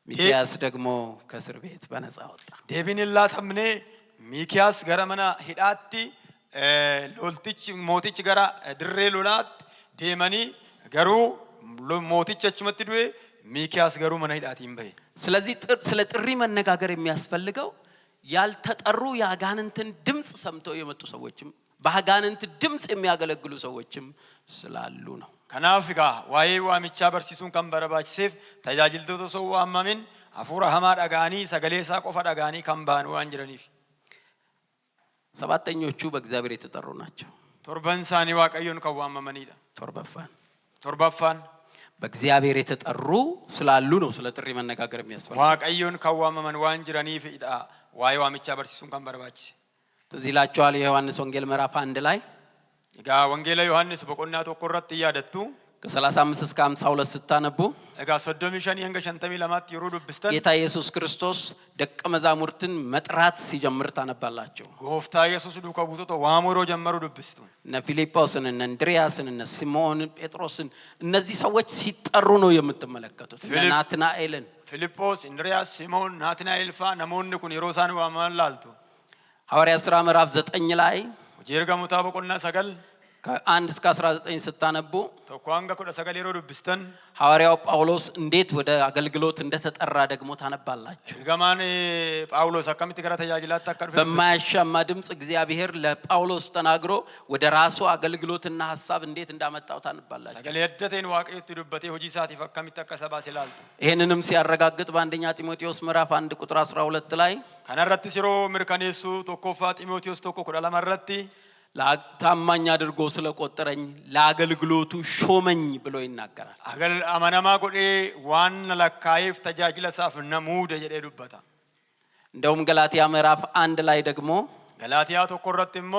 ሚክያስ ደግሞ ከእስር ቤት በነፃ ወጣ። ዴቢንላ ተምኔ ሚክያስ ገረመና ሂዳቲ ሎልቲች ሞቲች ገራ ድሬ ሎላት ዴመኒ ገሩ ሞቲች አችመት ዱዌ ሚክያስ ገሩ መና ሂዳቲ ይምበይ። ስለዚህ ስለ ጥሪ መነጋገር የሚያስፈልገው ያልተጠሩ የአጋንንትን ድምጽ ሰምተው የመጡ ሰዎችም በአጋንንት ድምጽ የሚያገለግሉ ሰዎችም ስላሉ ነው። ከናፍጋ ዋይ ዋሚቻ በርሲሱን ከምበረባችሴፍ ተጃጅልቶ ሰው አማሚን አፉራ ሐማ ዳጋኒ ሰገሌሳ ቆፋ ዳጋኒ ከምባኑ አንጅረኒፍ ሰባተኞቹ በእግዚአብሔር የተጠሩ ናቸው። ቶርበንሳኒ ዋቀዩን ከዋመመኒዳ ቶርበፋን በእግዚአብሔር የተጠሩ ስላሉ ነው ስለ ጥሪ መነጋገር የሚያስፈልገው። ዋቀዩን ከዋመመን ዋንጅረኒፍ ኢዳ ዋይ ዋሚቻ በርሲሱን ከምበረባችሴ ትዝ ይላችኋል የዮሐንስ ወንጌል ምዕራፍ 1 ላይ ጋ ወንጌላ ዮሐንስ በቆና ተቆረጥ ያደቱ ከ35 እስከ 52 ስታነቡ ጋ ሶዶሚሽን የንገ ሸንተሚ ለማት ይሩዱ ብስተን ጌታ ኢየሱስ ክርስቶስ ደቀ መዛሙርትን መጥራት ሲጀምር ታነባላችሁ። ጎፍታ ኢየሱስ ዱከ ቡቶቶ ዋሞሮ ጀመሩ ድብስቱ እነ ፊልጶስን እነ እንድሪያስን እነ ሲሞን ጴጥሮስን እነዚህ ሰዎች ሲጠሩ ነው የምትመለከቱት። ናትናኤልን ፊልጶስ እንድሪያስ ሲሞን ናትናኤል ፋ ነሞን ኩን ይሮሳን ዋማላልቱ ሐዋርያት ሥራ ምዕራፍ 9 ላይ ጀርጋ ሙታበቁና ሰገል ከ1 እስከ 19 ስታነቡ ተቋንጋ ኮደ ሰገል ይሮዱ ብስተን ሐዋርያው ጳውሎስ እንዴት ወደ አገልግሎት እንደተጠራ ደግሞ ታነባላችሁ። ገማኔ ጳውሎስ አከሚት ገራ ተያጅላት ተከርፈ በማያሻማ ድምጽ እግዚአብሔር ለጳውሎስ ተናግሮ ወደ ራሱ አገልግሎትና ሐሳብ እንዴት እንዳመጣው ታነባላችሁ። ሰገል የደተን ዋቀዩት ይዱበቴ ሆጂ ሳት ይፈከሚት ተከሰባ ሲላልቱ ይሄንንም ሲያረጋግጥ በአንደኛ ጢሞቴዎስ ምዕራፍ 1 ቁጥር 12 ላይ ከነረት ሲሮ ምርካኔሱ ቶኮፋ ጢሞቴዎስ ቶኮ ኩዳ ለማረቲ ታማኝ አድርጎ ስለቆጠረኝ ለአገልግሎቱ ሾመኝ ብሎ ይናገራል። አገል አማናማ ጎዴ ዋን ለካይፍ ተጃጅለ ሳፍ ነሙደ የደዱበታ እንደውም ገላትያ ምዕራፍ 1 ላይ ደግሞ ገላትያ ተቆረጥሞ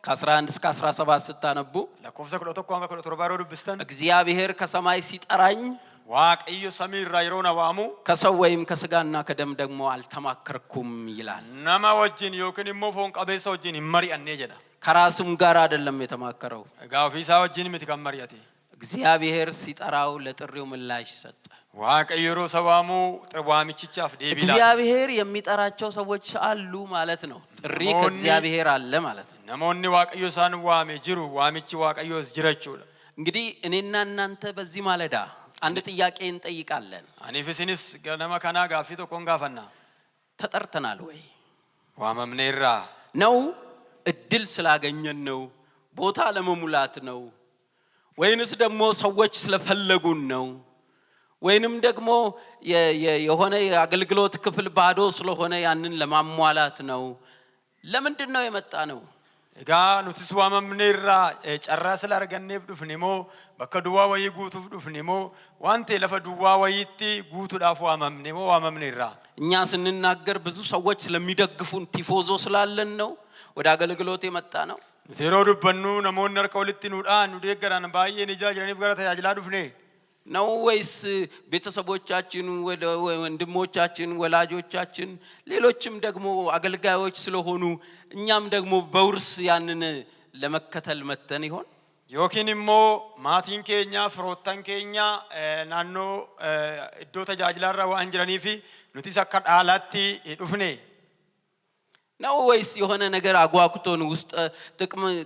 ከ11 እስከ 17 ስታነቡ ለኮፍሰ ኩዳ ተቋንጋ ኩዳ ተርባሮ ድብስተን እግዚአብሔር ከሰማይ ሲጠራኝ ዋቀዩ ሰሚር ራይሮና ዋሙ ከሰው ወይም ከስጋና ከደም ደግሞ አልተማከርኩም ይላል። ነማ ወጅን ዮክንሞ ፎን ቀበሰ ወጅን ይመሪ አነጀዳ ከራስም ጋር አይደለም የተማከረው። ጋፊሳ ወጅን ምትከመሪያቲ እግዚአብሔር ሲጠራው ለጥሪው ምላሽ ሰጠ። ዋቀዩሮ ሰዋሙ ጥዋሚችቻፍ ዴቢላ እግዚአብሔር የሚጠራቸው ሰዎች አሉ ማለት ነው። ጥሪ ከእግዚአብሔር አለ ማለት ነው። ነሞኒ ዋቀዩ ሳን ዋሜ ጅሩ ዋሚቺ ዋቀዩስ ጅረቹ እንግዲህ እኔና እናንተ በዚህ ማለዳ አንድ ጥያቄ እንጠይቃለን። አኒፍሲንስ ገነማ ካና ጋፊቶ ኮንጋፈና ተጠርተናል ወይ? ዋመምኔራ ነው እድል ስላገኘን ነው? ቦታ ለመሙላት ነው? ወይንስ ደግሞ ሰዎች ስለፈለጉን ነው? ወይንም ደግሞ የሆነ የአገልግሎት ክፍል ባዶ ስለሆነ ያንን ለማሟላት ነው? ለምንድን ነው የመጣ ነው? Egaa nuti waamamne irraa carraa sila arganneef dhufne moo bakka duwwaa wayii guutuuf dhufne moo waan ta'e lafa duwwaa wayiitti guutuudhaaf waamamne moo waamamne irraa እኛ ስንናገር ብዙ ሰዎች ስለሚደግፉን ቲፎዞ ስላለን ነው ወደ አገልግሎት የመጣ ነው። nuti yeroo dubbannu namoonni harka walitti nuudhaan nu deeggaran baay'een ijaa jiraniif gara tajaajilaa dhufne ነው ወይስ ቤተሰቦቻችን ወንድሞቻችን ወላጆቻችን ሌሎችም ደግሞ አገልጋዮች ስለሆኑ እኛም ደግሞ በውርስ ያንን ለመከተል መተን ይሆን? ዮኪንሞ ማቲን ኬኛ ፍሮታን ኬኛ ናኖ እዶ ተጃጅላራ ዋን ጅራኒፊ ኑቲስ አካ ዳላቲ ዱፍኔ ነው ወይስ የሆነ ነገር አጓጉቶን ውስጥ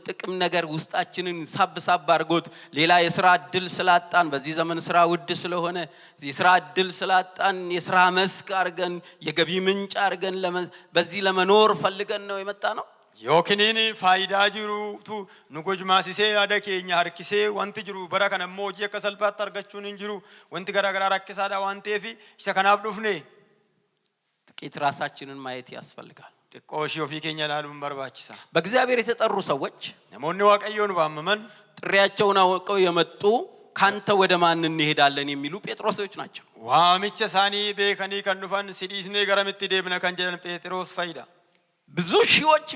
ጥቅም ነገር ውስጣችንን ሳብ አድርጎት ሌላ የሥራ እድል ስላጣን በዚህ ዘመን ሥራ ውድ ስለሆነ የሥራ እድል ስላጣን የሥራ መስክ አርገን የገቢ ምንጭ አርገን በዚህ ለመኖር ፈልገን ነው የመጣ ነው? ዮኪኒን ፋይዳ ጅሩቱ ኑጎጅማሲሴ አደኬኛ አርኪሴ ወንቲ ጅሩ በረከነ ሞጂ ከሰልባት አርጋቹን እንጅሩ ወንቲ ገራገራ አርኪሳዳ ዋንቴፊ ሸከናፍ ዱፍኔ ጥቂት ራሳችንን ማየት ያስፈልጋል። ጥቆሽ ዮፊ ኬኛ ላሉን በርባችሳ በእግዚአብሔር የተጠሩ ሰዎች ነሞኒ ዋቀዮን ባመመን ጥሪያቸውን አውቀው የመጡ ካንተ ወደ ማን እንሄዳለን የሚሉ ጴጥሮሶች ናቸው። ዋሚቸ ሳኒ ቤከኒ ከንዱፋን ሲዲስኔ ገረምት ደብነ ከንጀን ጴጥሮስ ፋይዳ ብዙ ሺዎች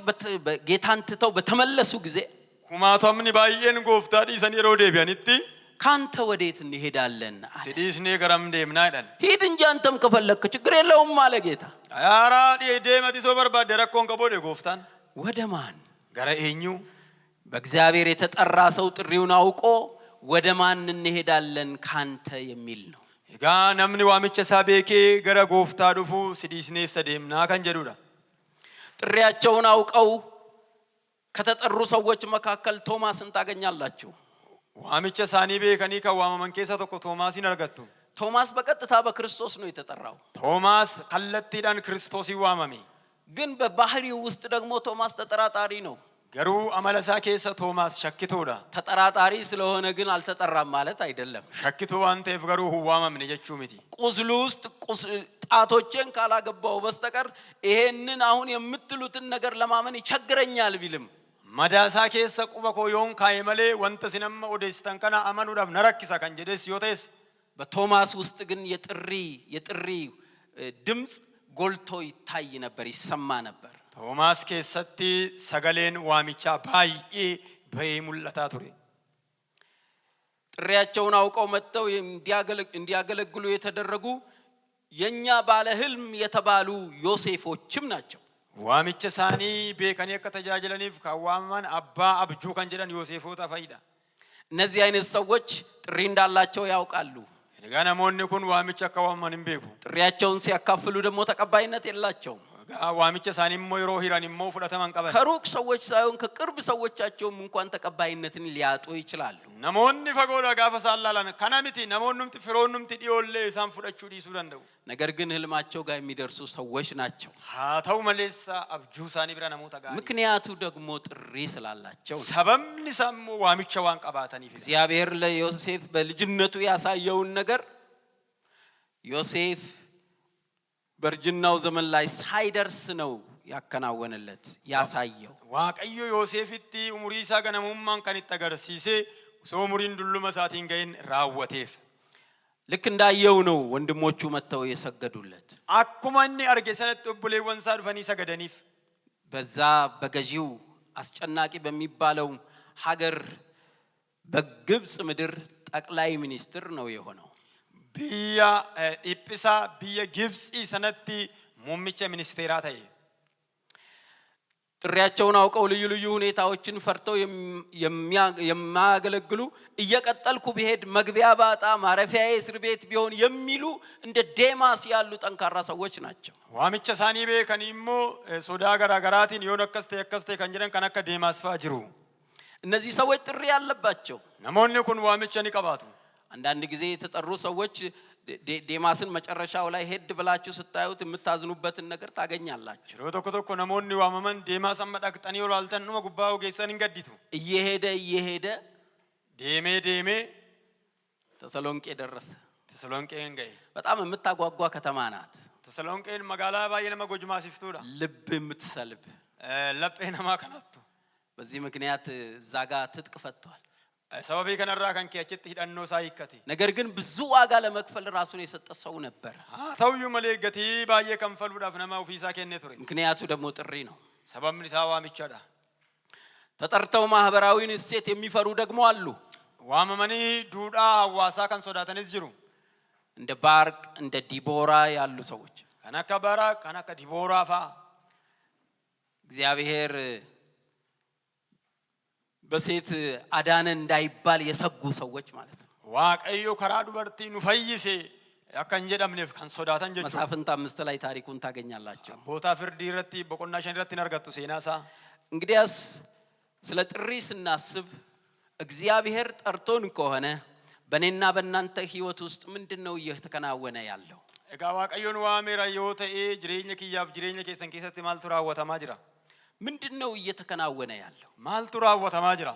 ጌታን ትተው በተመለሱ ጊዜ ኩማቶምኒ ባየን ጎፍታ ዲሰን የሮ ደቢያንቲ ካንተ ወዴት እንሄዳለን? ሲዲስኔ ገረም ደምና አይደል ሂድ እንጂ አንተም ከፈለክ ችግር የለውም አለ ጌታ። አያራ ደመቲ ሶ በርባደ ረኮን ከቦደ ጎፍታን ወደ ማን ገረ ኤኙ በእግዚአብሔር የተጠራ ሰው ጥሪውን አውቆ ወደ ማን እንሄዳለን ካንተ የሚል ነው። እጋ ነምኒ ዋምቸ ሳቤኬ ገረ ጎፍታ ዱፉ ሲዲስኔ ሰደምና ከንጀዱዳ ጥሪያቸውን አውቀው ከተጠሩ ሰዎች መካከል ቶማስን ታገኛላችሁ። ዋምቸ ሳኒ ቤከኒ ከዋመመን ኬሳ ተኮ ቶማስን አርገቱ ቶማስ በቀጥታ በክርስቶስ ነው የተጠራው። ቶማስ ከለቲዳን ክርስቶስ ይዋመሚ ግን በባህሪው ውስጥ ደግሞ ቶማስ ተጠራጣሪ ነው። ገሩ አመለሳ ኬሳ ቶማስ ሸክቶዳ ተጠራጣሪ ስለሆነ ግን አልተጠራም ማለት አይደለም። ሸክቶ አንተፍ ገሩ ሁዋመምን የቹ ሚቲ ቁስሉ ውስጥ ጣቶችን ካላገባው በስተቀር ይሄንን አሁን የምትሉትን ነገር ለማመን ይቸግረኛል ቢልም መዳሳ ኬሳ ቁበኮ ዮን ካይመሌ ወንተ ሲነማ ኦዴስተን ከና አመኑዳፍ ነረክሳ ከንጀደስ ዮቴስ በቶማስ ውስጥ ግን የጥሪ ድምጽ ጎልቶ ይታይ ነበር፣ ይሰማ ነበር። ቶማስ ኬሰቲ ሰገሌን ዋሚቻ ባይኤ በይሙለታ ቱሬ ጥሪያቸውን አውቀው መጥተው እንዲያገለግሉ የተደረጉ የኛ ባለ ህልም የተባሉ ዮሴፎችም ናቸው። ዋሚቸ ሳኒ ቤከኒ ከተጃጀለኒፍ ካዋማን አባ አብጁ ከንጀደን ዮሴፎታ ፋይዳ እነዚህ አይነት ሰዎች ጥሪ እንዳላቸው ያውቃሉ። ገና ሞኒ ኩን ዋሚቸ ካዋማን እንቤኩ ጥሪያቸውን ሲያካፍሉ ደግሞ ተቀባይነት የላቸውም። ዋሚቸ ሳኒ ሞይሮ ሂራን ሞ ፍለተማን ቀበል ከሩቅ ሰዎች ሳይሆን ከቅርብ ሰዎቻቸውም እንኳን ተቀባይነትን ሊያጡ ይችላሉ። ነሞኒ ፈጎዳ ጋፈሳላላን ከናሚቲ ነሞኑምት ፍሮኑምት ዲዮሌ ሳን ፍለቹ ዲሱ ደንደው ነገር ግን ህልማቸው ጋር የሚደርሱ ሰዎች ናቸው። ሃታው መለሳ አብጁ ሳኒ ብራ ነሞታ ጋር ምክንያቱ ደግሞ ጥሪ ስላላቸው ሰበምኒ ሰሙ ዋሚቸ ዋን ቀባተኒ እግዚአብሔር ለዮሴፍ በልጅነቱ ያሳየውን ነገር ዮሴፍ በርጅናው ዘመን ላይ ሳይደርስ ነው ያከናወነለት ያሳየው። ዋቀዩ ዮሴፍቲ ኡሙሪሳ ገነሙማን ከን ተገርሲሴ ሶሙሪን ዱሉመ ሳቲን ገይን ራወቴፍ ልክ እንዳየው ነው ወንድሞቹ መተው የሰገዱለት። አኩማኒ አርገሰነት ቡሌ ወንሳድ ፈኒ ሰገደኒፍ በዛ በገዢው አስጨናቂ በሚባለው ሀገር በግብጽ ምድር ጠቅላይ ሚኒስትር ነው የሆነው። ቢያ ኢፕሳ ቢያ ግብጽ ሰነቲ ሙሚቸ ሚኒስቴራ ታይ ጥሪያቸውን አውቀው ልዩ ልዩ ሁኔታዎችን ፈርተው የሚያገለግሉ እየቀጠልኩ ቢሄድ መግቢያ ባጣ ማረፊያዬ እስር ቤት ቢሆን የሚሉ እንደ ዴማስ ያሉ ጠንካራ ሰዎች ናቸው። ዋሚቸ ሳኒ ቤከኒሞ ሶዳ ገራገራቲን የከስተ ከንጀረን ከነከ ዴማስ ፋጅሩ እነዚህ ሰዎች ጥሪ ያለባቸው ነሞኒ ኩን ዋሚቸኒ ቀባቱ አንዳንድ ጊዜ የተጠሩ ሰዎች ዴማስን መጨረሻው ላይ ሄድ ብላችሁ ስታዩት የምታዝኑበትን ነገር ታገኛላችሁ። ሮቶኮቶኮ ነሞኒ ዋመመን ዴማስ አመዳቅጠኒ ወላልተን ነው ጉባው ጌሰን እንገዲቱ እየሄደ ዴሜ ተሰሎንቄ ደረሰ። ተሰሎንቄን ገይ በጣም የምታጓጓ ከተማ ናት። ተሰሎንቄን መጋላ ባየነ መጎጅማ ሲፍቱዳ ልብ የምትሰልብ ለጴነማ ከናቱ በዚህ ምክንያት እዛ ጋር ትጥቅ ፈቷል። sababii kanarraa kan kee achitti hidhannoo isaa hiikkate. ነገር ግን ብዙ ዋጋ ለመክፈል ራሱን የሰጠ ሰው ነበር። ta'uyyuu malee gatii baay'ee kanfaluudhaaf nama ofii isaa kennee ture. ምክንያቱ ደግሞ ጥሪ ነው። sababni isaa waamichaadha. ተጠርተው ማህበራዊን እሴት የሚፈሩ ደግሞ አሉ። waamamanii duudhaa hawaasaa kan sodaatanis jiru. እንደ ባርቅ እንደ ዲቦራ ያሉ ሰዎች kan akka baaraaq kan akka dibooraa fa'a እግዚአብሔር በሴት አዳነ እንዳይባል የሰጉ ሰዎች ማለት ነው። waaqayyo karaa dubartii nu fayyise akka hin jedhamneef kan sodaatan jechuudha. መሳፍንት 5 ላይ ታሪኩን ታገኛላችሁ። boota firdii irratti boqonnaa 5 irratti argattu seenaa isaa. እንግዲያስ ስለ ጥሪ ስናስብ እግዚአብሔር ጠርቶን ከሆነ በእኔና በእናንተ ህይወት ውስጥ ምንድነው እየተከናወነ ያለው? egaa waaqayyoon waameera yoo ta'e jireenya kiyyaaf jireenya keessan keessatti maaltu raawwatamaa jira? ምንድነው እየተከናወነ ያለው? maaltu raawwatamaa jira?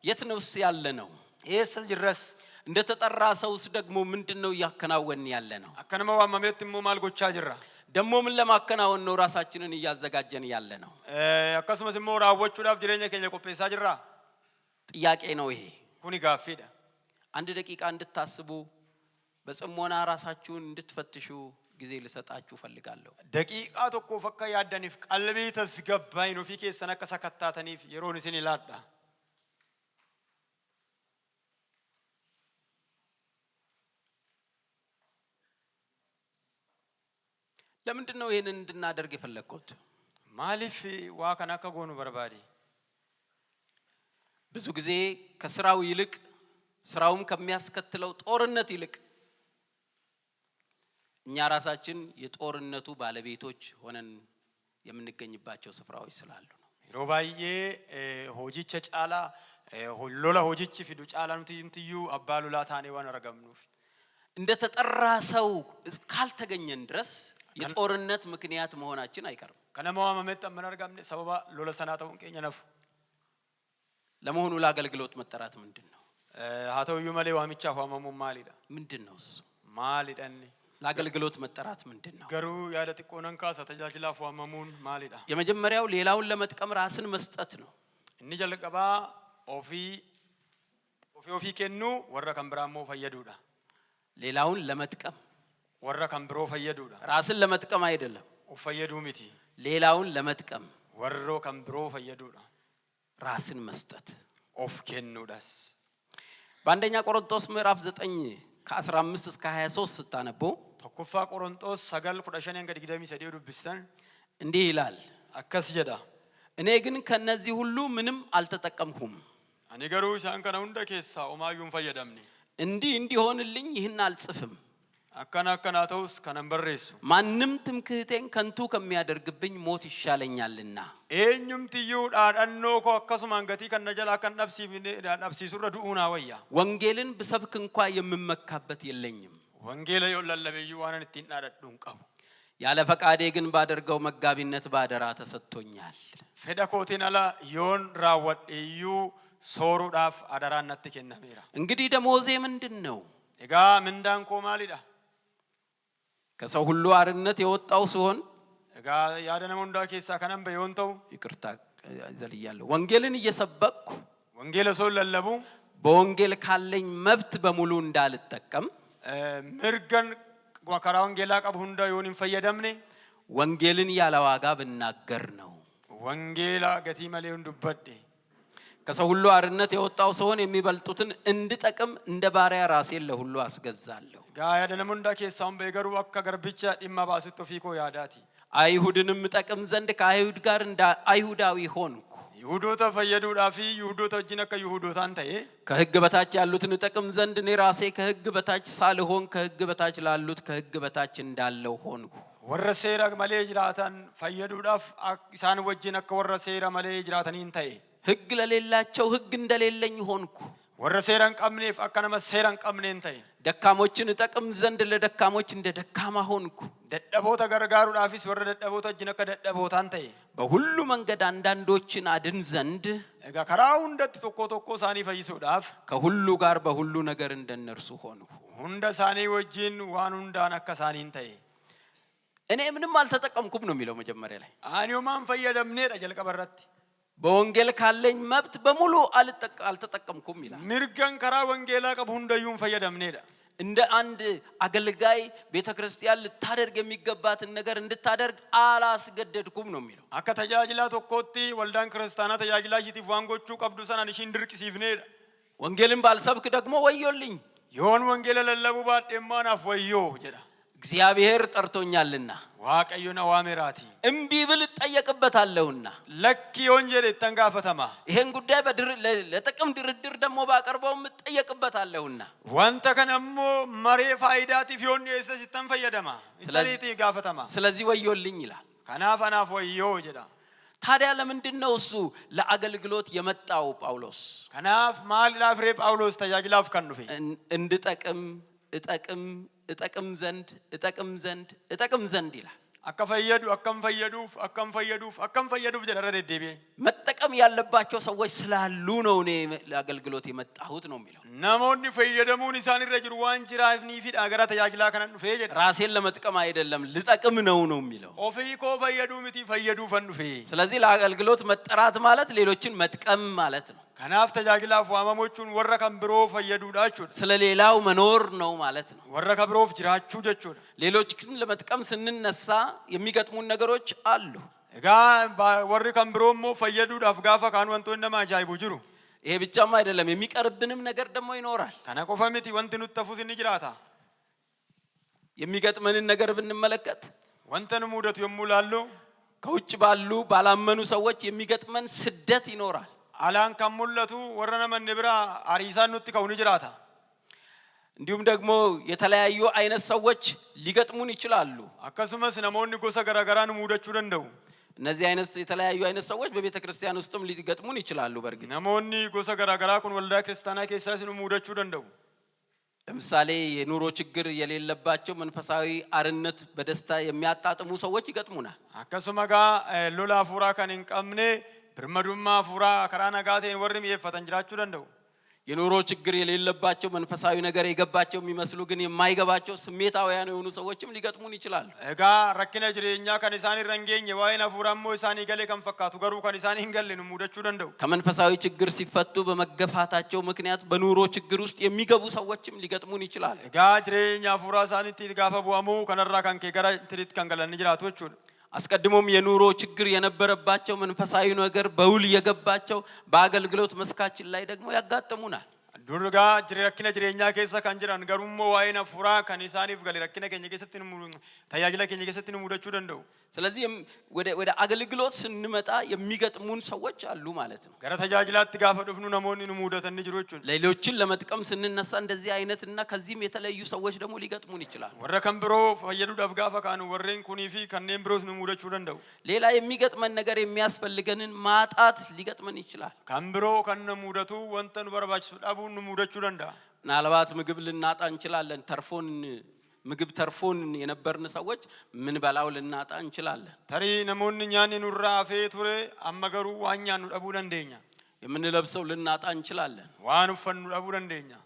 የት ነውስ ያለ ነው? eessa jirras? እንደ ተጠራ ሰውስ ደግሞ ምንድነው እያከናወን ያለ ነው? akka nama waamameetti immoo maal gochaa jirra? ደግሞ ምን ለማከናወን ነው ራሳችንን እያዘጋጀን ያለ ነው? akkasumas immoo raawwachuudhaaf jireenya keenya qopheessaa jirra? ጥያቄ ነው ይሄ። kuni gaaffiidha. አንድ ደቂቃ እንድታስቡ በጽሞና ራሳችሁን እንድትፈትሹ ጊዜ ልሰጣችሁ ፈልጋለሁ። daqiiqaa tokkoof akka yaaddaniif qalbii tasgabbaa'in ofii keessan akka sakattaataniif yeroon isin ilaadha. ለምንድን ነው ይሄንን እንድናደርግ የፈለኩት? maaliif waa kana akka goonu barbaade? ብዙ ጊዜ ከስራው ይልቅ ስራውም ከሚያስከትለው ጦርነት ይልቅ እኛ ራሳችን የጦርነቱ ባለቤቶች ሆነን የምንገኝባቸው ስፍራዎች ስላሉ ነው። yeroo baay'ee hojicha caalaa hollola hojichi fidu caalaa nuti abbaa lolaa taanee waan argamnuuf እንደ ተጠራ ሰው ካልተገኘን ድረስ የጦርነት ምክንያት መሆናችን አይቀርም። kanama waamametti amma argamne sababa lola sanaa ta'uun keenya nafu. ለመሆኑ ለአገልግሎት መጠራት ምንድነው? haa ta'uyyuu malee waamichaaf waamamuun maalidha? ምንድነው እሱ? maalidha inni? ለአገልግሎት መጠራት ምንድነው? garuu yaada xiqqoonan kaasa tajaajilaaf waamamuun maalidha? የመጀመሪያው ሌላውን ለመጥቀም ራስን መስጠት ነው። inni jalqabaa ofii kennu warra kan biraa immoo fayyaduudha. ሌላውን ለመጥቀም warra kan biroo fayyaduudha. ራስን ለመጥቀም አይደለም። of fayyaduu miti. ሌላውን ለመጥቀም warra kan biroo fayyaduudha. ራስን መስጠት of kennuudhas. በአንደኛ ቆሮንቶስ ምዕራፍ 9 ከ15 እስከ 23 ስታነቡ tokkoffaa qorontos 9:15-23 dubbistan እንዲህ ይላል። akkas jedha. እኔ ግን ከነዚህ ሁሉ ምንም አልተጠቀምኩም። ani garuu isaan kana hunda keessaa homaayyuu hin fayyadamne. እንዲህ እንዲሆንልኝ ይህን አልጽፍም። akkana ta'us kanan barreessu. ማንም ትምክህቴን ከንቱ ከሚያደርግብኝ ሞት ይሻለኛልና። eenyumtiyyuu dhaadhannoo koo akkasumaan gatii kan na jalaa kan dhabsiisurra du'uu naa wayya. ወንጌልን ብሰብክ እንኳ የምመካበት የለኝም። wangeela yoo lallabeeyyuu waan ani ittiin dhaadhadhu hin qabu. ያለ ፈቃዴ ግን ባደርገው መጋቢነት ባደራ ተሰጥቶኛል። fedha kootiin ala yoon raawwadheeyyuu sooruudhaaf adaraan natti kennameera. እንግዲህ ደሞዜ ምንድነው? egaa mindaan koo maalidha? ከሰው ሁሉ አርነት የወጣው ሲሆን egaa yaada nama hundaa keessaa kanan ba'e yoon ta'u ይቅርታ ዘልያለሁ። ወንጌልን እየሰበኩ wangeela soo lallabu በወንጌል ካለኝ መብት በሙሉ እንዳልጠቀም mirgan karaa wangeelaa qabu hunda yoon hin fayyadamne ወንጌልን ያለ ዋጋ ብናገር ነው። wangeela gatii malee hin dubbadhe. ከሰው ሁሉ አርነት የወጣው ሲሆን የሚበልጡትን እንድጠቅም እንደ ባሪያ ራሴን ለሁሉ አስገዛለሁ። egaa yaada nama hundaa keessaa hin ba'e garuu akka garbicha dhimma baasutti ofii koo yaadaati. አይሁድንም ጠቅም ዘንድ ከአይሁድ ጋር እንደ አይሁዳዊ ሆንኩ። yihudoota fayyaduudhaaf yihudoota wajjin akka yihudootaan ta'e ከሕግ በታች ያሉትን ጠቅም ዘንድ እኔ ራሴ ከሕግ በታች ሳልሆን ከሕግ በታች ላሉት ከሕግ በታች እንዳለው ሆንኩ። warra seera malee jiraatan fayyaduudhaaf isaan wajjin akka warra seera malee jiraataniin ta'e. ሕግ ለሌላቸው ሕግ እንደሌለኝ ሆንኩ። warra seera hin qabneef akka nama seera hin qabneen ta'e. ደካሞችን ጠቅም ዘንድ ለደካሞች እንደ ደካማ ሆንኩ። dadhaboota gargaaruudhaafis warra dadhaboota wajjin akka dadhabootaan ta'e. በሁሉ መንገድ አንዳንዶችን አድን ዘንድ egaa karaa hundatti tokko isaanii fayyisuudhaaf ከሁሉ ጋር በሁሉ ነገር እንደነርሱ ሆንኩ። hunda isaanii wajjin waan hundaan akka isaaniin ta'e. እኔ ምንም አልተጠቀምኩም ነው የሚለው መጀመሪያ ላይ። ani homaan fayyadamneedha jalqaba irratti. በወንጌል ካለኝ መብት በሙሉ አልተጠቀምኩም ይላል። mirgan karaa wangeelaa qabu hundayyuu fayyadamneedha. እንደ አንድ አገልጋይ ቤተክርስቲያን ልታደርግ የሚገባትን ነገር እንድታደርግ አላስገደድኩም ነው የሚለው። akka tajaajilaa tokkootti waldaan kiristaanaa tajaajilaa ishiitiif waan gochuu qabdu sana ishiin dirqisiifneedha. ወንጌልን ባልሰብክ ደግሞ ወዮልኝ፣ yoon wangeela lallabuu baadhee naaf wayyoo jedha. እግዚአብሔር ጠርቶኛልና waaqayyo na waameeraati. እምቢ ብል እጠየቅበታለሁና lakki yoon jedhe ittan gaafatama. ይሄን ጉዳይ ለጥቅም ድርድር ደግሞ ባቀርበው እጠየቅበታለሁና wanta kana immoo maree faayidaatiif yoon dhiyeesse ittan fayyadama. ittaniiti gaafatama. ስለዚህ ወዮልኝ ይላል። kanaaf anaaf wayyoo jedha. ታዲያ ለምንድን ነው እሱ ለአገልግሎት የመጣው ጳውሎስ? kanaaf maaliidhaaf ree phaawulos tajaajilaaf kan dhufe? እንድጠቅም እጠቅም ዘንድ ይላል። akka fayyadu akkam fayyaduuf jedha deddeebi'ee መጠቀም ያለባቸው ሰዎች ስላሉ ነው እኔ ለአገልግሎት የመጣሁት ነው የሚለው። namoonni fayyadamuun isaan irra jiru waan jiraafniifidha gara tajaajilaa kanan dhufee jedha. ራሴን ለመጥቀም አይደለም ልጠቅም ነው የሚለው። ofii koo fayyaduu miti fayyaduufan dhufe. ስለዚህ ለአገልግሎት መጠራት ማለት ሌሎችን መጥቀም ማለት ነው። kanaaf tajaajilaaf waamamochuun warra kan biroo fayyaduudha jechuudha. ስለሌላው መኖር ነው ማለት ነው። warra kan biroof jiraachuu jechuudha. ሌሎችን ለመጥቀም ስንነሳ የሚገጥሙን ነገሮች አሉ። egaa warri kan biroo immoo fayyaduudhaaf gaafa kaan wantoonni nama ajaa'ibu jiru. ይሄ ብቻማ አይደለም የሚቀርብንም ነገር ደግሞ ይኖራል። kana qofa miti wanti nutti hafus ni jiraata. የሚገጥመንን ነገር ብንመለከት wanta nu mudatu yommuu laallu ከውጭ ባሉ ባላመኑ ሰዎች የሚገጥመን ስደት ይኖራል። alaan kan mul'atu warra namanne bira ariisaan nutti ka'u ni jiraata. እንዲሁም ደግሞ የተለያዩ አይነት ሰዎች ሊገጥሙን ይችላሉ። akkasumas namoonni gosa garaagaraa nu mudachuu danda'u. እነዚህ አይነት የተለያዩ አይነት ሰዎች በቤተክርስቲያን ውስጥም ሊገጥሙን ይችላሉ። በርግጥ namoonni gosa garaagaraa kun waldaa kiristaanaa keessaas nu mudachuu danda'u. ለምሳሌ የኑሮ ችግር የሌለባቸው መንፈሳዊ አርነት በደስታ የሚያጣጥሙ ሰዎች ይገጥሙናል። akkasuma gaa lola hafuuraa kan hin qabne birmadummaa hafuuraa karaa nagaa ta'een warri mi'eeffatan jiraachuu danda'u. የኑሮ ችግር የሌለባቸው መንፈሳዊ ነገር የገባቸው የሚመስሉ ግን የማይገባቸው ስሜታውያን የሆኑ ሰዎችም ሊገጥሙን ይችላሉ። egaa rakkina jireenyaa kan isaan irra hin geenye waa'een hafuuraa immoo isaanii galee kan fakkaatu garuu kan isaan hin galle nu mudachuu danda'u. ከመንፈሳዊ ችግር ሲፈቱ በመገፋታቸው ምክንያት በኑሮ ችግር ውስጥ የሚገቡ ሰዎችም ሊገጥሙን ይችላሉ። egaa jireenya hafuuraa isaaniitti gaafa bu'amu kanarraa kan kee gara intilitti kan galan jiraatu jechuudha. አስቀድሞም የኑሮ ችግር የነበረባቸው መንፈሳዊ ነገር በውል የገባቸው በአገልግሎት መስካችን ላይ ደግሞ ያጋጥሙናል። durgaa rakkina jireenyaa keessa kan jiran garuu immoo waa'een hafuuraa kan isaaniif gale rakkina keenya keessatti tajaajila keenya keessatti nu mudachuu danda'u. ስለዚህ ወደ አገልግሎት ስንመጣ የሚገጥሙን ሰዎች አሉ ማለት ነው። gara tajaajilaatti gaafa dhufnu namoonni nu mudatan ni jiru jechuudha. ሌሎችን ለመጥቀም ስንነሳ እንደዚህ አይነትና ከዚህም የተለዩ ሰዎች ደግሞ ሊገጥሙን ይችላሉ። warra kan biroo fayyaduudhaaf gaafa kaanu warreen kunii fi kanneen biroos nu mudachuu danda'u. ሌላ የሚገጥመን ነገር የሚያስፈልገንን ማጣት ሊገጥመን ይችላል። kan biroo kan nu mudatu wanta nu barbaachisu dhabuun nu mudachuu danda'a. ምናልባት ምግብ ልናጣ እንችላለን። ምግብ ተርፎን የነበርን ሰዎች ምን በላው ልናጣ እንችላለን። tarii namoonni nyaanni nurraa hafee ture amma garuu waan nyaannu dhabuu dandeenya. የምንለብሰው ልናጣ እንችላለን። waan uffannu dhabuu dandeenya.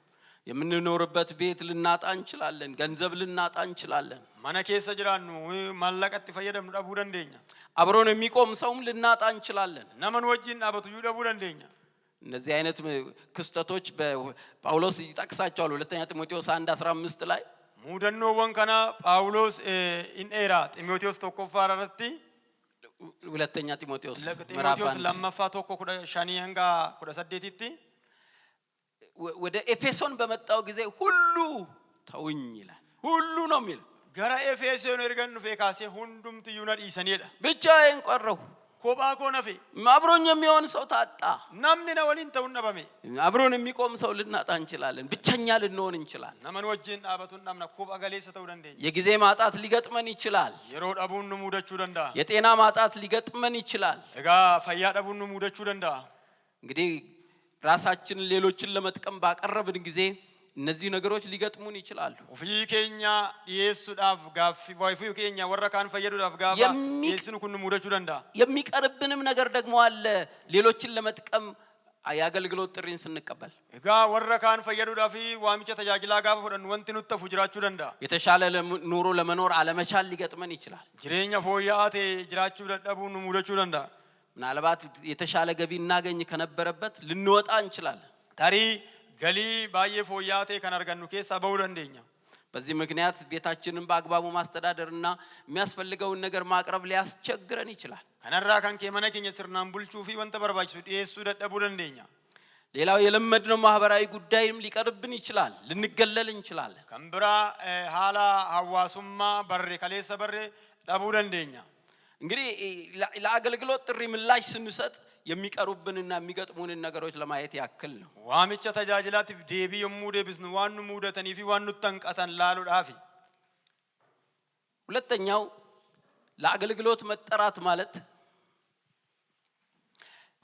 የምንኖርበት ቤት ልናጣ እንችላለን። ገንዘብ ልናጣ እንችላለን። mana keessa jiraannu maallaqatti fayyadamnu dhabuu dandeenya. አብሮን የሚቆም ሰውም ልናጣ እንችላለን። naman wajjin dhaabatu dhabuu dandeenya. እነዚህ አይነት ክስተቶች በጳውሎስ ይጠቅሳቸዋል። ሁለተኛ ጢሞቴዎስ 1:15 ላይ muudannoowwan kana phaawulos in dheeraa xiimotewos tokkoffaa irratti ሁለተኛ ጢሞቴዎስ ጢሞቴዎስ lammaffaa 1:5 hanga 18tti ወደ ኤፌሶን በመጣው ጊዜ ሁሉ ተውኝ ይላል። ሁሉ ነው የሚለው። gara efesoon ergan dhufee kaasee hundumtiyyuu na dhiisaniidha. ብቻዬን ቀረሁ። kophaa koo nafe. አብሮኝ የሚሆን ሰው ታጣ። namni na waliin ta'uun dhabame. አብሮን የሚቆም ሰው ልናጣ እንችላለን። ብቸኛ ልንሆን እንችላለን። naman wajjin dhaabatuun dhabna kophaa galeessa ta'uu dandeenya. የጊዜ ማጣት ሊገጥመን ይችላል። yeroo dhabuun nu mudachuu danda'a. የጤና ማጣት ሊገጥመን ይችላል። egaa fayyaa dhabuun nu mudachuu danda'a. እንግዲህ ራሳችንን ሌሎችን ለመጥቀም ባቀረብን ጊዜ እነዚህ ነገሮች ሊገጥሙን ይችላሉ። ofii keenya dhiyeessuudhaaf gaaffii ofii keenya warra kaan fayyaduudhaaf gaafa dhiyeessinu kun nu mudachuu danda'a. የሚቀርብንም ነገር ደግሞ አለ። ሌሎችን ለመጥቀም የአገልግሎት ጥሪን ስንቀበል egaa warra kaan fayyaduudhaaf waamicha tajaajilaa gaafa fudhannu wanti nutti hafu jiraachuu danda'a. የተሻለ ኑሮ ለመኖር አለመቻል ሊገጥመን ይችላል። jireenya fooyya'aa ta'e jiraachuu dadhabuun nu mudachuu danda'a. ምናልባት የተሻለ ገቢ እናገኝ ከነበረበት ልንወጣ እንችላለን። ታሪ ገሊ ባየ ፎያቴ ከናርገኑ ኬሳ በውለንደኛ በዚህ ምክንያት ቤታችንን በአግባቡ ማስተዳደርና የሚያስፈልገውን ነገር ማቅረብ ሊያስቸግረን ይችላል። ከነራ ካንከ መነከኝ ስርናን ቡልቹ ፊ ወንተ በርባች ዲኤሱ ደደቡለንደኛ ሌላው የለመድነው ማህበራዊ ጉዳይም ሊቀርብን ይችላል። ልንገለል እንችላለን። ከምብራ ሃላ ሐዋሱማ በሬ ከሌሰ በሬ ደቡለንደኛ እንግዲህ ለአገልግሎት ጥሪ ምላሽ ስንሰጥ የሚቀሩብንና የሚገጥሙንን ነገሮች ለማየት ያክል ነው። ዋምቻ ተጃጅላቲፍ ዴቢ የሙዴ ቢስኑ ዋኑ ሙደተኒ ፊ ዋኑ ተንቀተን ላሉ ዳፊ ሁለተኛው ለአገልግሎት መጠራት ማለት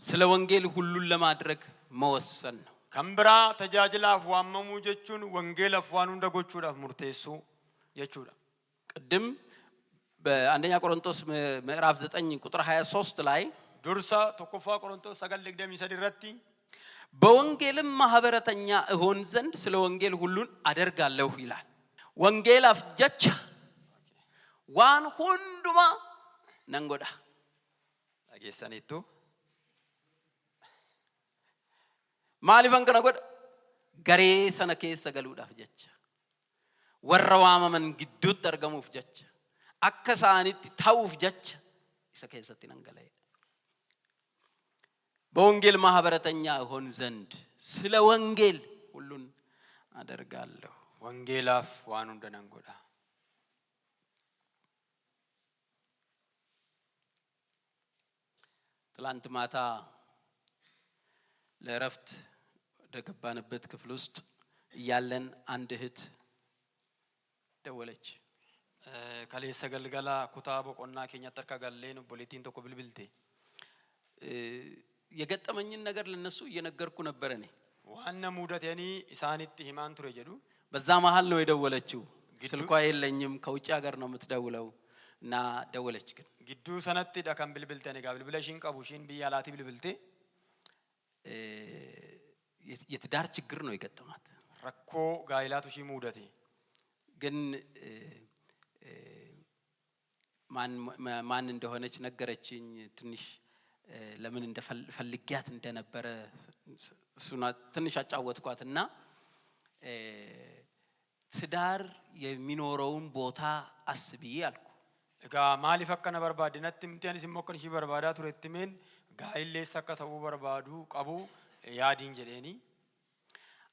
ስለ ወንጌል ሁሉን ለማድረግ መወሰን ነው። ከምብራ ተጃጅላፍ ዋመሙ ጀቹን ወንጌል አፍዋኑ እንደጎቹዳፍ ሙርቴሱ የቹዳ ቅድም በአንደኛ ቆሮንቶስ ምዕራፍ 9 ቁጥር 23 ላይ ዱርሳ ተኮፋ ቆሮንቶስ ሰገል ደግደም ይሰድረቲ በወንጌልም ማህበረተኛ እሆን ዘንድ ስለ ወንጌል ሁሉን አደርጋለሁ ይላል። ወንጌል አፍጀቻ ዋን ሁንዱማ ነንጎዳ አጌሰኒቱ ማሊፈን ከነጎዳ ገሬ ሰነ ኬሰ ገሉዳፍ ጀቻ ወረዋመመን ግዱት አርገሙፍ ጀቻ አከሳኒት ታውፍ ጀቻ ኢሰ ኬሰቲ ነንገላይ በወንጌል ማህበረተኛ ሆን ዘንድ ስለ ወንጌል ሁሉን አደርጋለሁ። ወንጌላፍ ዋኑ እንደነንጎዳ ትላንት ማታ ለእረፍት ወደገባንበት ክፍል ውስጥ እያለን አንድ እህት ደወለች። ከሌሰ ገልገላ ኩታ በቆና ኬኛ ተርካ ጋሌን ቦሌቲን ተኮ ብልብልቴ የገጠመኝን ነገር ለነሱ እየነገርኩ ነበር። እኔ ዋና ሙደት ያኒ ኢሳኒት ሂማን ቱረ ጀዱ በዛ መሃል ነው የደወለችው። ስልኳ የለኝም ከውጭ ሀገር ነው የምትደውለው እና ደወለች። ግን ግዱ ሰነቲ ዳከም ብልብልቴ ነጋ ብልብለሽን ቀቡሽን ቢያላቲ ብልብልቴ የትዳር ችግር ነው የገጠማት። ረኮ ጋይላቱ ሺ ሙደቴ ግን ማን እንደሆነች ነገረችኝ። ትንሽ ለምን እንደፈልጊያት እንደነበረ እሱና ትንሽ አጫወትኳትና ትዳር የሚኖረውን ቦታ አስቢ አልኩ። እጋ ማሊ ፈከነ በርባድ ነትም ቲያኒ ሲሞከን ሺ በርባዳ ቱረትሜን ጋይሌ ሰከተው በርባዱ ቀቡ ያዲን ጀሌኒ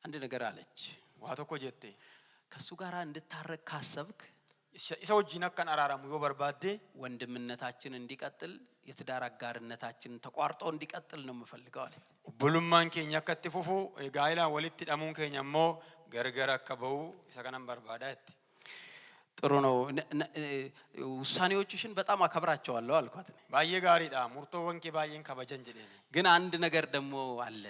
አንድ ነገር አለች። ዋቶኮ ጀቴ ከሱ ጋራ እንድታረቅ ካሰብክ ኢሰውጂና ከን አራራሙ ዮ በርባዴ ወንድምነታችን እንዲቀጥል የትዳር አጋርነታችን ተቋርጦ እንዲቀጥል ነው የምፈልገው አለች። ቡሉማን ኬኛ ከትፉፉ ጋይላ ወልት ደሙን ኬኛሞ ገርገር አከበው ኢሰከናን በርባዳት ጥሩ ነው። ውሳኔዎችሽን በጣም አከብራቸዋለሁ አልኳት። ባየ ጋሪዳ ሙርቶ ወንኬ ባየን ከበጀን ጀሌኒ ግን አንድ ነገር ደግሞ አለ።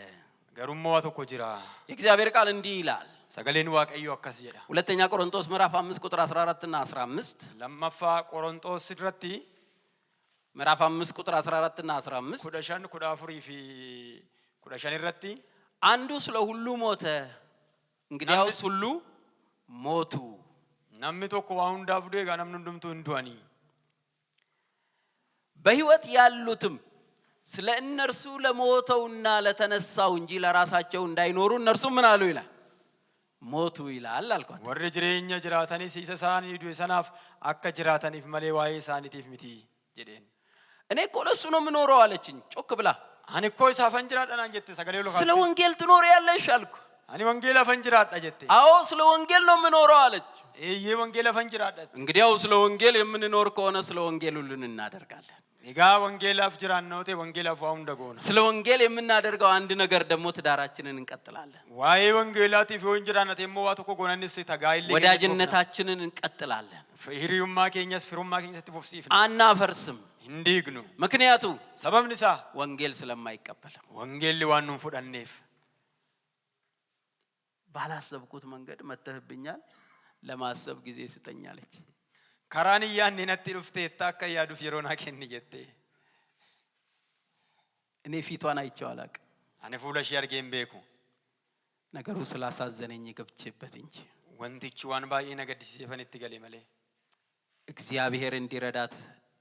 ገሩሞ ዋቶኮ ጅራ የእግዚአብሔር ቃል እንዲህ ይላል። ሰገሌን ዋቀዩ አከስ ጀዳ ሁለተኛ ቆሮንቶስ ምዕራፍ 5 ቁጥር 14 እና 15 ለማፋ ቆሮንቶስ ድረቲ ምዕራፍ 5 ቁጥር 14 እና 15 ኩዳሻን ኩዳፍሪ ፊ ኩዳሻን ድረቲ አንዱ ስለ ሁሉ ሞተ፣ እንግዲያውስ ሁሉ ሞቱ። ናሚ ቶኮ ዋሁን ዳፍዶ ጋናም ንዱምቱ እንዱአኒ በህይወት ያሉትም ስለ እነርሱ ለሞተውና ለተነሳው እንጂ ለራሳቸው እንዳይኖሩ እነርሱ ምን አሉ ይላል ሞቱ ይላል አልኳት። ወር ጅሬኛ ጅራታኒ ሲሰሳን ይዱ ሰናፍ አከ ጅራታኒፍ መሌ ዋይ ሳኒቲፍ ሚቲ ጀዴን እኔ እኮ ለሱ ነው የምኖረው አለችኝ ጮክ ብላ። አኒ እኮ ሳፈን ጅራዳና ጀቴ ሰገሌ ሎካ ስለ ወንጌል ትኖሪያለሽ አልኩ። አኒ ወንጌል አፈን ጅራዳ ጀቴ አዎ ስለ ወንጌል ነው የምኖረው አለች። ይሄ ወንጌል አፈን ጅራዳ እንግዲያው ስለ ወንጌል የምንኖር ከሆነ ስለ ወንጌል ሁሉን እናደርጋለን። ይጋ ወንጌል አፍ ጅራን ነውቴ ወንጌል አፋውን ደጎና ስለ ወንጌል የምናደርገው አንድ ነገር ደግሞ ትዳራችንን እንቀጥላለን። ዋይ ወንጌላቲ ፊውን ጅራናት የሞዋቱ ኮ ጎናንስ ተጋይል ወዳጅነታችንን እንቀጥላለን። ፍሪዩማ ኬኛስ ፍሩማ ኬኛስ ትፎፍሲፍ አናፈርስም። እንዲግኑ ምክንያቱ ሰበብ ንሳ ወንጌል ስለማይቀበል ወንጌል ዋኑን ፉዳኔፍ ባላሰብኩት መንገድ መተህብኛል ለማሰብ ጊዜ ስጠኛለች። ከራን ያን ነጥ ዱፍቴ ታካ ያዱፍ የሮና ከን ጀቴ እኔ ፊቷን አይቼው አላውቅም። አኔ ፉለሽ ያርጌም ቤኩ ነገሩ ስላሳዘነኝ ገብቼበት እንጂ ወንቲቹ ዋን ባይ ነገዲስ የፈን ትገሌ መለ እግዚአብሔር እንዲረዳት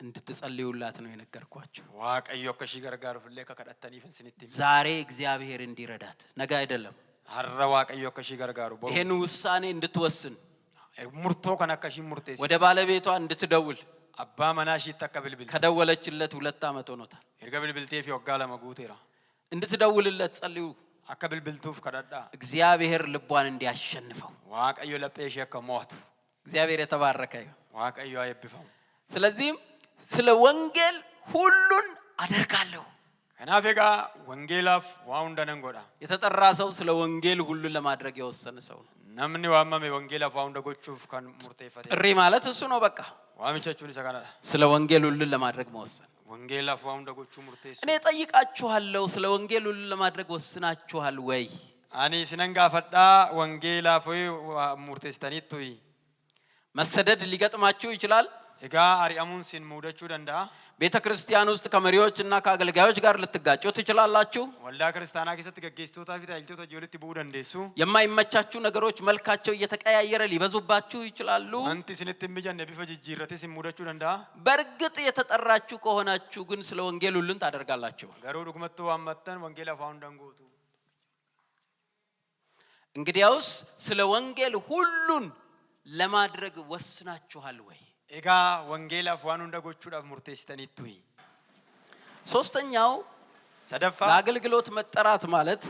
እንድትጸልዩላት ነው የነገርኳችሁ። waaqayyo akka ishii gargaaruufillee akka kadhattaniif isinitti ዛሬ እግዚአብሔር እንዲረዳት ነገ አይደለም har'a waaqayyo akka ishii gargaaru ይሄን ውሳኔ እንድትወስን murtoo kan akka ishii murteessu ወደ ባለቤቷ እንድትደውል abbaa manaa ishiitti akka bilbiltu ከደወለችለት 2 ዓመት ሆኖታል erga bilbiltee fi waggaa 2 guuteera እንድትደውልለት ጸልዩ akka bilbiltuuf kadhadhaa እግዚአብሔር ልቧን እንዲያሸንፈው waaqayyo laphee ishee akka mo'atu እግዚአብሔር የተባረከ ይሁን waaqayyo ayebbifamu ስለዚህ ስለ ወንጌል ሁሉን አደርጋለሁ kanaaf egaa wangeelaaf waa hunda nan godha የተጠራ ሰው ስለ ወንጌል ሁሉን ለማድረግ የወሰነ ሰው ነው namni waamame wangeelaaf waa hunda gochuuf kan murteeffate ጥሪ ማለት እሱ ነው በቃ waamichachuun isa kanadha ስለ ወንጌል ሁሉን ለማድረግ መወሰን wangeelaaf waa hunda gochuu murteessu እኔ ጠይቃችኋለሁ ስለ ወንጌል ሁሉን ለማድረግ ወስናችኋል ወይ ani sinan gaafadhaa wangeelaaf murteessitaniittu መሰደድ ሊገጥማችሁ ይችላል egaa ari'amuun sin muudachuu danda'a ቤተክርስቲያን ውስጥ ከመሪዎችና ከአገልጋዮች ጋር ልትጋጩ ትችላላችሁ waldaa kiristaanaa keessatti gaggeessitootaa fi tajaajiltoota walitti bu'uu dandeessu የማይመቻችሁ ነገሮች መልካቸው እየተቀያየረ ሊበዙባችሁ ይችላሉ wanti isinitti hin mijanne bifa jijjiirratee sin muudachuu danda'a በእርግጥ የተጠራችሁ ከሆናችሁ ግን ስለ ወንጌል ሁሉን ታደርጋላችሁ garuu dhugumattuu waammattan wangeelaaf waa hundan gootu እንግዲያውስ ስለ ወንጌል ሁሉን ለማድረግ ወስናችኋል ወይ egaa wangeelaaf waan hunda gochuudhaaf murteessitaniittu ሶስተኛው sadaffaa ለአገልግሎት መጠራት ማለት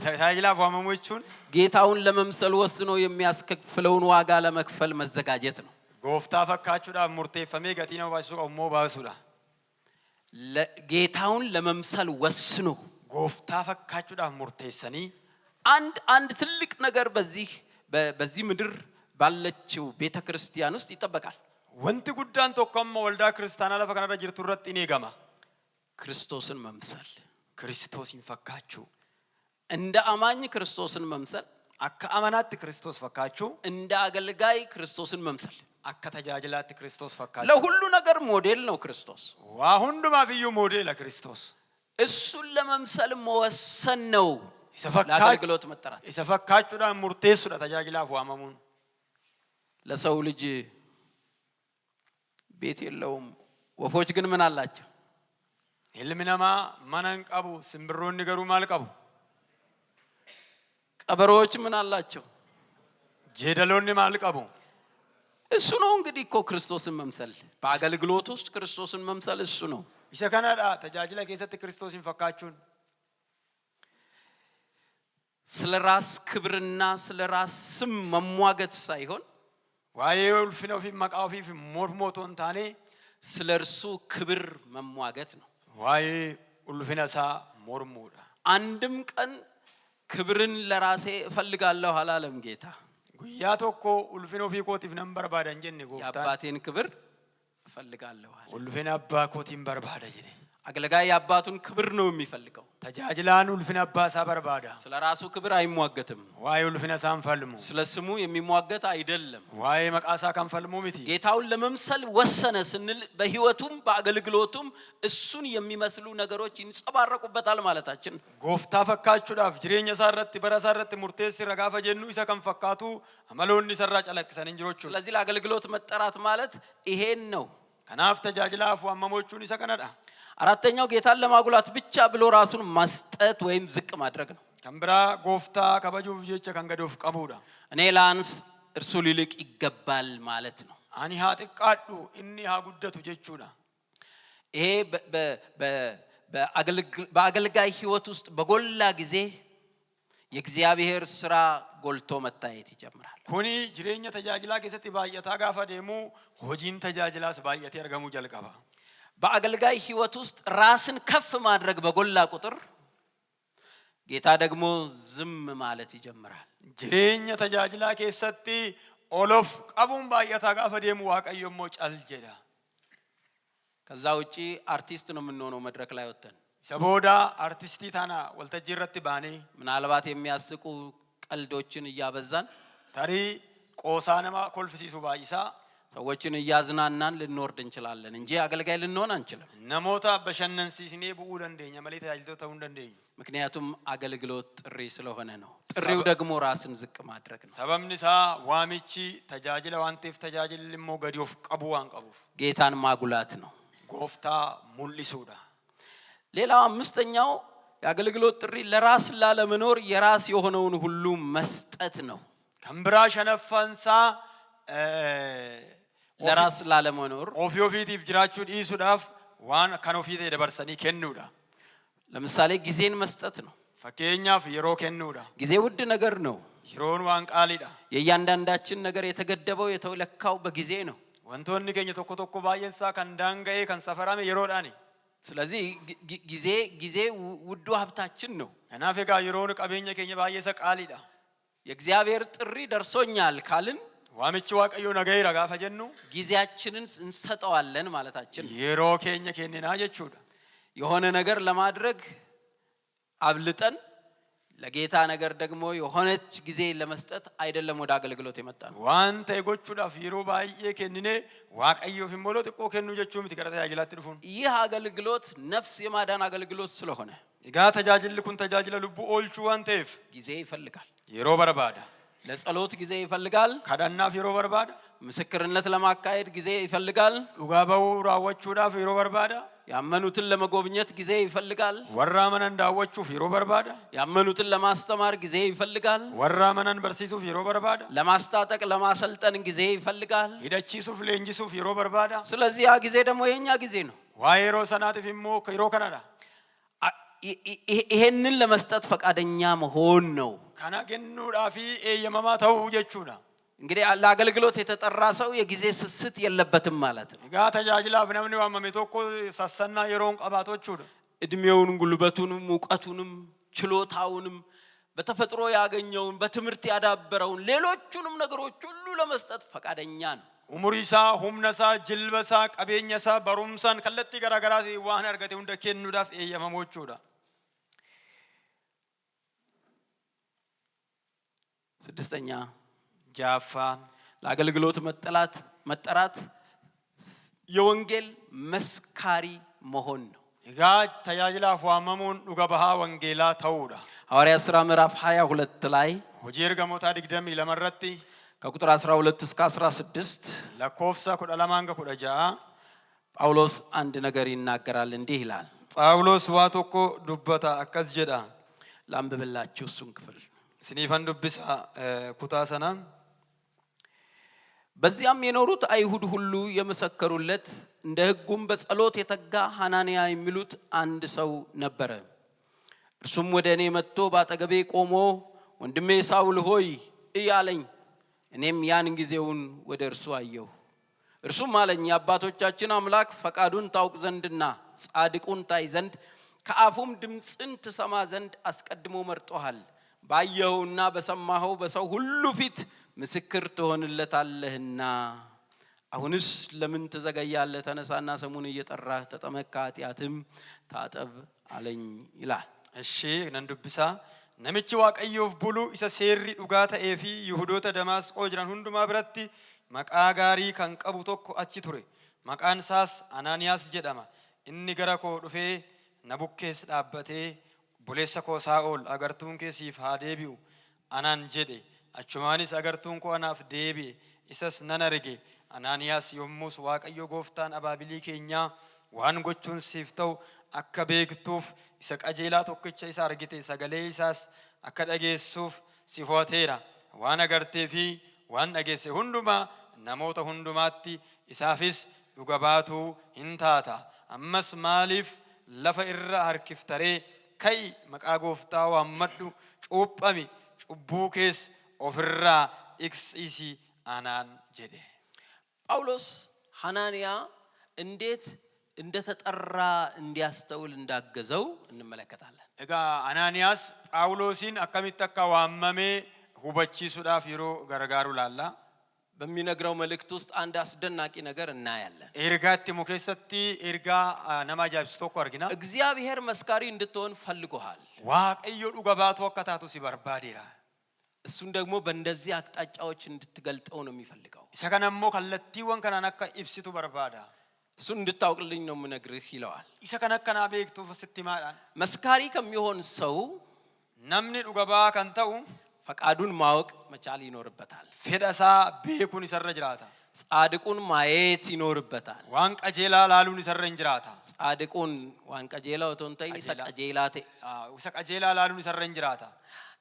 tajaajilaaf waamamuu jechuun ጌታውን ለመምሰል ወስኖ የሚያስከፍለውን ዋጋ ለመክፈል መዘጋጀት ነው gooftaa fakkaachuudhaaf murteeffamee gatii nama baasisuu qabu immoo baasuudha ጌታውን ለመምሰል ወስኖ gooftaa fakkaachuudhaaf murteessanii አንድ ትልቅ ነገር በዚህ ምድር ባለችው ቤተክርስቲያን ውስጥ ይጠበቃል wanti guddaan tokko amma waldaa kiristaanaa lafa kanarra jirtu irratti ni eegama ክርስቶስን መምሰል kiristoosin fakkaachuu እንደ አማኝ ክርስቶስን መምሰል akka amanaatti kiristoos fakkaachuu እንደ አገልጋይ ክርስቶስን መምሰል akka tajaajilaatti kiristoos fakkaachuu ለሁሉ ነገር ሞዴል ነው ክርስቶስ waa hundumaaf iyyuu moodeela kiristoos እሱን ለመምሰል መወሰን ነው ለአገልግሎት መጠራት isa fakkaachuudhaan murteessuudha tajaajilaaf waamamuun ለሰው ልጅ ቤት የለውም ወፎች ግን ምን አላቸው ilmi namaa mana hin qabu simbirroonni garuu maal qabu ቀበሮዎች ምን አላቸው jeedaloonni maal qabu እሱ ነው እንግዲህ እኮ ክርስቶስን መምሰል በአገልግሎት ውስጥ ክርስቶስን መምሰል እሱ ነው isa kanadha tajaajila keessatti kiristoosin fakkaachuun ስለ ራስ ክብርና ስለ ራስ ስም መሟገት ሳይሆን waa'ee ulfina ofii maqaa ofii fi mormootoon taane ስለ እርሱ ክብር መሟገት ነው waa'ee ulfina isaa mormuudha አንድም ቀን ክብርን ለራሴ እፈልጋለሁ አላለም ጌታ guyyaa tokko ulfina ofii kootiif nan barbaada hin jenne gooftaan የአባቴን ክብር እፈልጋለሁ አለ ulfina abbaa kootiin barbaada jedhe አገልጋይ የአባቱን ክብር ነው የሚፈልገው tajaajilaan ulfina abbaa isaa barbaada ስለ ራሱ ክብር አይሟገትም waa'ee ulfina isaa kan falmu ስለ ስሙ የሚሟገት አይደለም waa'ee maqaa isaa kan falmu miti ጌታውን ለመምሰል ወሰነ ስንል በህይወቱም በአገልግሎቱም እሱን የሚመስሉ ነገሮች ይንጸባረቁበታል ማለታችን gooftaa fakkaachuudhaaf jireenya isaa irratti bara isaa irratti murteessirra gaafa jennu isa kan fakkaatu amaloonni isa irraa calaqqisan hin jiru jechuudha ስለዚህ ለአገልግሎት መጠራት ማለት ይሄን ነው kanaaf tajaajilaaf waamamuun isa kanadha አራተኛው ጌታን ለማጉላት ብቻ ብሎ ራሱን ማስጠት ወይም ዝቅ ማድረግ ነው kan biraa gooftaa kabajuuf jecha kan gadoof qabuudha እኔ ላንስ እርሱ ሊልቅ ይገባል ማለት ነው ani haa xiqqaadhu inni haa guddatu jechuudha ይሄ በአገልጋይ ህይወት ውስጥ በጎላ ጊዜ የእግዚአብሔር ሥራ ጎልቶ መታየት ይጀምራል kuni jireenya tajaajilaa keessatti baay'ataa gaafa deemu hojiin tajaajilaas baay'atee argamuu jalqaba በአገልጋይ ህይወት ውስጥ ራስን ከፍ ማድረግ በጎላ ቁጥር ጌታ ደግሞ ዝም ማለት ይጀምራል jireenya tajaajilaa keessatti olof qabuun baay'ataa gaafa deemu waaqayyo immoo cal jedha ከዛ ውጪ አርቲስት ነው የምንሆነው መድረክ ላይ ወጥተን sabooda artistii tana waltajjii irratti baanee ምናልባት የሚያስቁ ቀልዶችን እያበዛን tarii qoosaa nama kolfisiisu baay'isaa ሰዎችን እያዝናናን ልንወርድ እንችላለን እንጂ አገልጋይ ልንሆን አንችልም namoota bashannansiisnee bu'uu dandeenya malee tajaajiltoota ta'uu hin dandeenyu ምክንያቱም አገልግሎት ጥሪ ስለሆነ ነው ጥሪው ደግሞ ራስን ዝቅ ማድረግ ነው sababni isaa waamichi tajaajila waan ta'eef tajaajilli immoo gadi of qabu waan qabuuf ጌታን ማጉላት ነው gooftaa mul'isuudha. ሌላው አምስተኛው የአገልግሎት ጥሪ ለራስ ላለመኖር የራስ የሆነውን ሁሉ መስጠት ነው። ከንብራ ሸነፋንሳ ለራስ ላለመኖር ኦፊዮፊቲፍ ጅራቹን ኢሱዳፍ ዋን ከኖፊቴ ደበርሰኒ ከኑዳ ለምሳሌ ጊዜን መስጠት ነው። ፈከኛፍ የሮ ከኑዳ ጊዜ ውድ ነገር ነው። ይሮን ዋን ቃሊዳ የእያንዳንዳችን ነገር የተገደበው የተለካው በጊዜ ነው። ወንቶን ከኘ ቶኮ ቶኮ ባየንሳ ከንዳንጋዬ ከንሰፈራሜ የሮዳኒ ስለዚህ ጊዜ ውዱ ሀብታችን ነው። እናፈጋ ይሮን ቀበኘ ከኘ ባየሰ ቃሊዳ የእግዚአብሔር ጥሪ ደርሶኛል ካልን ዋምቹ ዋቀዮ ነገይራ ጋፈ ጀኑ ጊዜያችንን እንሰጠዋለን ማለታችን የሮ ከኘ ከነና ጀቹዳ የሆነ ነገር ለማድረግ አብልጠን ለጌታ ነገር ደግሞ የሆነች ጊዜ ለመስጠት አይደለም ወደ አገልግሎት የመጣነው። ዋንተ የጎቹዳፍ ይሮ ባየ ከነኔ ዋቀዮ ፍሞሎ ጥቆ ከኑ ጀቹም ትከረታ ያጅላት ድፉን ይህ አገልግሎት ነፍስ የማዳን አገልግሎት ስለሆነ ይጋ ተጃጅልኩን ተጃጅለ ልቡ ኦልቹ ዋንተፍ ጊዜ ይፈልጋል። ይሮ በርባዳ ለጸሎት ጊዜ ይፈልጋል። ከዳናፍ ይሮ በርባዳ ምስክርነት ለማካሄድ ጊዜ ይፈልጋል። ኡጋባው ራወቹዳፍ ይሮ በርባዳ ያመኑትን ለመጎብኘት ጊዜ ይፈልጋል። ወራመነን ዳወቹ ይሮ በርባዳ ያመኑትን ለማስተማር ጊዜ ይፈልጋል። ወራመነን በርሲሱ ይሮ በርባዳ ለማስታጠቅ ለማሰልጠን ጊዜ ይፈልጋል። ሂደቺሱፍ ለንጂሱፍ ይሮ በርባዳ ስለዚህ ያ ጊዜ ደግሞ የኛ ጊዜ ነው። ዋይሮ ሰናጥፍ ሞ ይሮ ከናዳ ይሄንን ለመስጠት ፈቃደኛ መሆን ነው። ካና ገኑዳፊ ኤየማማ ተው ጀቹዳ እንግዲህ ለአገልግሎት የተጠራ ሰው የጊዜ ስስት የለበትም ማለት ነው። ጋ ተጃጅላ ፍነምን ዋመሜ ቶኮ ሳሰና የሮን ቀባቶቹዳ እድሜውን ጉልበቱንም ዕውቀቱንም ችሎታውንም በተፈጥሮ ያገኘውን በትምህርት ያዳበረውን ሌሎቹንም ነገሮች ሁሉ ለመስጠት ፈቃደኛ ነው። ኡሙሪሳ ሁምነሳ ጅልበሳ ቀበኘሳ በሩምሳን ከለቲ ገራገራ ዋህን አርገቴ ሁንደ ከኑዳፍ ኤየማሞቹዳ ስድስተኛ ጃፋ ለአገልግሎት መጠራት የወንጌል መስካሪ መሆን ነው። ይጋ ተያጅላ ፏመሙን ዱገባሃ ወንጌላ ተውዳ ሐዋርያት ሥራ ምዕራፍ 22 ላይ ሆጂር ገሞታ ድግደም ለመረቲ ከቁጥር 12 እስከ 16 ለኮፍሳ ኩዳላማንገ ኩዳጃ ጳውሎስ አንድ ነገር ይናገራል። እንዲህ ይላል። ጳውሎስ ዋቶኮ ዱበታ አከስ ጀዳ ላንብብላችሁ እሱን ክፍል ስኒፈን ዱብሳ ኩታሰና በዚያም የኖሩት አይሁድ ሁሉ የመሰከሩለት እንደ ሕጉም በጸሎት የተጋ ሐናንያ የሚሉት አንድ ሰው ነበረ። እርሱም ወደ እኔ መጥቶ ባጠገቤ ቆሞ ወንድሜ ሳውል ሆይ እያለኝ እኔም ያን ጊዜውን ወደ እርሱ አየሁ። እርሱም አለኝ የአባቶቻችን አምላክ ፈቃዱን ታውቅ ዘንድና ጻድቁን ታይ ዘንድ ከአፉም ድምፅን ትሰማ ዘንድ አስቀድሞ መርጦሃል። ባየኸውና በሰማኸው በሰው ሁሉ ፊት ምስክር ትሆንለታለህና አሁንስ ለምን ትዘገያለህ? ተነሳና ስሙን እየጠራህ ተጠመቅ ከኃጢአትም ታጠብ አለኝ ይላል። እሺ ነንዱብሳ ነምቺ ዋቀዮፍ ቡሉ ኢሰ ሴሪ ዱጋታ ኤፊ ይሁዶተ ደማስቆ ጅራን ሁንዱማ ብረቲ መቃ ጋሪ ከንቀቡ ቶኮ አቺ ቱሬ መቃን ሳስ አናንያስ ጀዳማ እኒ ገረኮ ዱፌ ነቡኬስ ዳበቴ ቡሌሰ ኮ ሳኦል አገርቱን ኬሲፍ ሃዴቢኡ አናን ጀዴ አቹማኒስ አገርቱን ኮ አናፍ ዴቢ ኢሰስ ነነርጌ አናንያስ yommuu waaqayyo gooftaan abaabilii keenya waan gochuun siif ta'u akka beektuuf isa qajeelaa tokkicha isa argite sagalee isaas akka dhageessuuf si footeera waan agartee fi waan dhageesse hundumaa namoota hundumaatti isaafis dhuga baatuu hin taata ammas maaliif lafa irra harkiftaree kai maqaa gooftaa waammadhu cuuphami cubbuu kees ofirraa dhiqsiisi anaan jedhe ጳውሎስ ሐናንያ እንዴት እንደተጠራ እንዲያስተውል እንዳገዘው እንመለከታለን። እጋ አናንያስ ጳውሎስን አከሚተካ ዋመሜ ሁበቺሱዳፍ ይሮ ገረጋሩ ላላ በሚነግረው መልእክት ውስጥ አንድ አስደናቂ ነገር እናያለን። ኤርጋቲ ሙከሰቲ ኤርጋ ነማጃብስ ቶኮ አርጊና እግዚአብሔር መስካሪ እንድትሆን ፈልጎሃል። ዋቀዮ ዱገባቱ አከታቱ ሲበርባዲራ እሱን ደግሞ በእንደዚህ አቅጣጫዎች እንድትገልጠው ነው የሚፈልገው። ኢሰከነሞ ከለቲወን ከናናካ ኢብሲቱ በርባዳ እሱን እንድታውቅልኝ ነው የምነግርህ ይለዋል። ኢሰከነከና ቤክቱ ፍስትማዳን መስካሪ ከሚሆን ሰው ነምኒ ዱገባ ከንተው ፈቃዱን ማወቅ መቻል ይኖርበታል። ፌዳሳ ቤኩን ይሰረ ጅራታ ጻድቁን ማየት ይኖርበታል ዋን ቀጀላ ላሉን ይሰራ እንጅራታ ጻድቁን ዋን ቀጀላው ቶንታይ ሰቀጀላቴ ውሰ ቀጀላ ላሉን ይሰራ እንጅራታ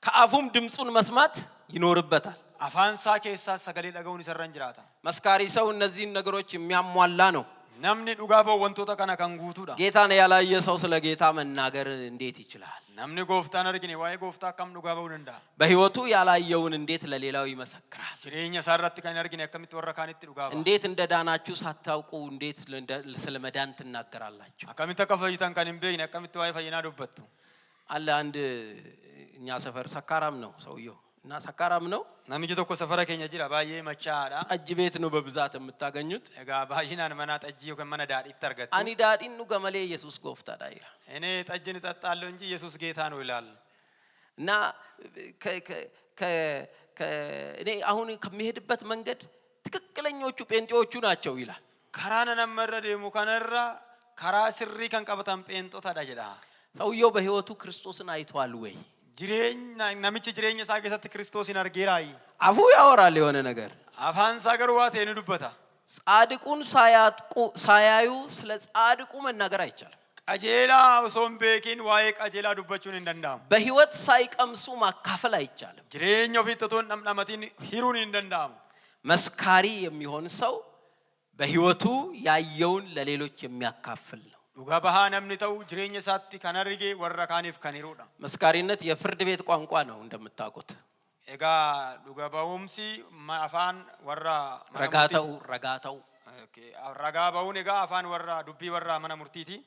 ከአፉም ድምጹን መስማት ይኖርበታል አፋንሳ ከሳ ሰገሌ ደጋውን ይሰራ እንጅራታ መስካሪ ሰው እነዚህን ነገሮች የሚያሟላ ነው namni dhugaa ba'u wantoota kana kan guutuudha ጌታን ያላየ ሰው ስለ ጌታ መናገር እንዴት ይችላል namni gooftaan argine waa'ee gooftaa akkam dhugaa ba'uu danda'a በህይወቱ ያላየውን እንዴት ለሌላው ይመሰክራል jireenya isaa irratti kan argine akkamitti warra kaanitti dhugaa ba'a እንዴት እንደዳናችሁ ሳታውቁ እንዴት ስለ መዳን ትናገራላችሁ akkamitti akka fayyitan kan hin beekne akkamitti waa'ee fayyinaa dubbattu አለ አንድ እኛ ሰፈር ሰካራም ነው ሰውየው እና ሰካራም ነው namichi tokko safara keenya jira baay'ee machaadha ጠጅ ቤት ነው በብዛት የምታገኙት egaa baay'inaan mana xajjii yookaan mana daadhiitti argattu ani daadhiin nu ገመሌ ኢየሱስ ጎፍታዳ ይላል እኔ ጠጅን እጠጣለሁ እንጂ ኢየሱስ ጌታ ነው ይላል እና እኔ አሁን ከመሄድበት መንገድ ትክክለኞቹ ጴንጤዎቹ ናቸው ይላል ካራና ነመረ ደሙ ከነራ ካራ ስሪ ከን ቀበታን ጴንጦታዳ ጀዳ ሰውየው በህይወቱ ክርስቶስን አይቷል ወይ jireenya namichi jireenya isaa keessatti Kiristoosin argeeraay አፉ ያወራል የሆነ ነገር afaan isaa garuu waa ta'e ni dubbata ጻድቁን ሳያዩ ስለ ጻድቁ መናገር አይቻልም qajeela osoon beekin waa'ee qajeelaa dubbachuun hin danda'amu በህይወት ሳይቀምሱ ማካፈል አይቻልም jireenya ofii totoon namnamatiin hiruun hin danda'amu መስካሪ የሚሆን ሰው በህይወቱ ያየውን ለሌሎች የሚያካፍል ነው dhugaa bahaa namni ta'u jireenya isaatti kan arge warra kaaniif kan hiruudha መስካሪነት የፍርድ ቤት ቋንቋ ነው እንደምታውቁት egaa dhugaa ba'umsi afaan warra ረጋታው ragaa ba'uun egaa afaan warra dubbii warra mana murtiiti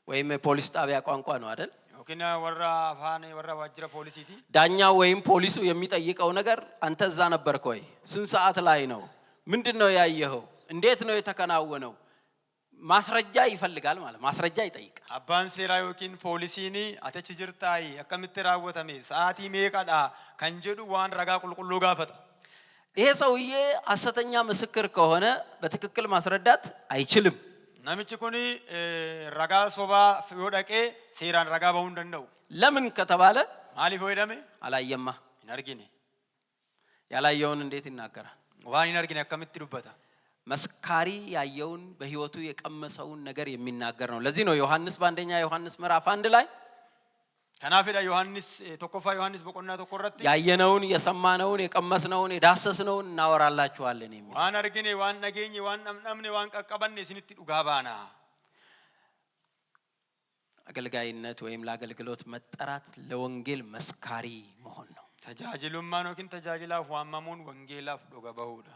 ወይም ፖሊስ ጣቢያ ቋንቋ ነው አይደል yookiin warra afaan warra waajjira poolisiiti ዳኛው ወይም ፖሊሱ የሚጠይቀው ነገር አንተ እዛ ነበርክ ወይ ስንት ሰዓት ላይ ነው ምንድነው ያየኸው እንዴት ነው የተከናወነው ማስረጃ ይፈልጋል ማለት ማስረጃ ይጠይቃል አባን ሴራ yookiin poolisiini atechi jirtaay akkamitti raawwatame sa'aatii meeqadha kan jedhu waan ragaa qulqulluu gaafata ይሄ ሰውዬ ሐሰተኛ ምስክር ከሆነ በትክክል ማስረዳት አይችልም namichi kuni ragaa sobaa yoo dhaqee seeraan ragaa ba'uu hin danda'u ለምን ከተባለ maaliif hoydame አላየማ hin argine ያላየውን እንዴት ይናገራል waan hin argine akkamitti dubbata መስካሪ ያየውን በህይወቱ የቀመሰውን ነገር የሚናገር ነው ለዚህ ነው ዮሐንስ በአንደኛ ዮሐንስ ምዕራፍ 1 ላይ kanaafidha yohannis tokkoffaa yohannis boqonnaa tokko irratti ያየነውን የሰማነውን የቀመስነውን የዳሰስነውን እናወራላችኋለን የሚል waan argine waan dhageenye waan namne waan qaqqabanne isinitti dhugaa baana አገልጋይነት ወይም ለአገልግሎት መጠራት ለወንጌል መስካሪ መሆን ነው tajaajilummaan yookiin tajaajilaaf waamamuun wangeelaaf dhuga bahuudha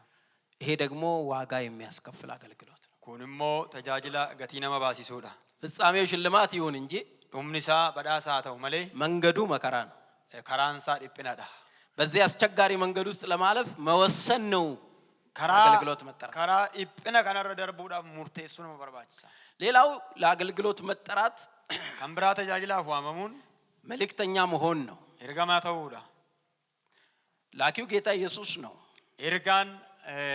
ይሄ ደግሞ ዋጋ የሚያስከፍል አገልግሎት ነው kunimmo tajaajila gatii nama baasisuudha ፍጻሜው ሽልማት ይሁን እንጂ dhumni isaa badhaasaa ta'u malee መንገዱ መከራ ነው karaan isaa dhiphinadha በዚህ አስቸጋሪ መንገድ ውስጥ ለማለፍ መወሰን ነው አገልግሎት መጠራት karaa dhiphina kanarra darbuudhaaf murteessuu nama barbaachisa ሌላው ለአገልግሎት መጠራት kan biraa tajaajilaaf waamamuun መልእክተኛ መሆን ነው ergamaa ta'uudha ላኪው ጌታ ኢየሱስ ነው ergaan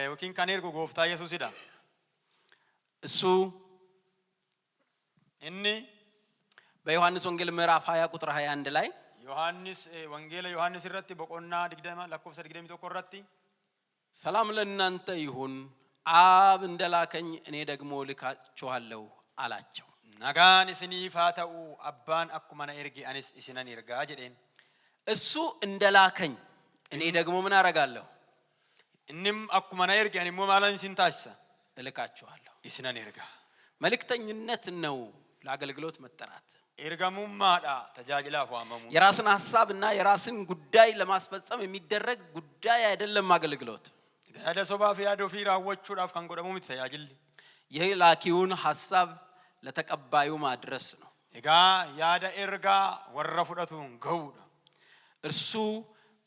yookiin kan ergu gooftaa Yesuusidha እሱ inni በዮሐንስ ወንጌል ምዕራፍ 20 ቁጥር 21 ላይ ዮሐንስ ወንጌል ዮሐንስ irratti boqonnaa 20 lakkoofsa 21 irratti ሰላም ለእናንተ ይሁን አብ እንደላከኝ እኔ ደግሞ ልካችኋለሁ አላቸው nagaan isiniif haa ta'u abbaan akkuma na erge anis isinan ergaa jedheen እሱ እንደላከኝ እኔ ደግሞ ምን አደርጋለሁ innim akkuma na erge ani immoo maalan isin taasisa እልካችኋለሁ isinan ergaa መልእክተኝነት ነው ለአገልግሎት መጠራት ergamummaadha tajaajilaaf waamamu የራስን ሐሳብና የራስን ጉዳይ ለማስፈጸም የሚደረግ ጉዳይ አይደለም አገልግሎት yaada sobaa fi yaada ofii raawwachuudhaaf kan godhamu miti tajaajilli የላኪውን ሐሳብ ለተቀባዩ ማድረስ ነው egaa yaada ergaa warra fudhatuun ga'uudha እርሱ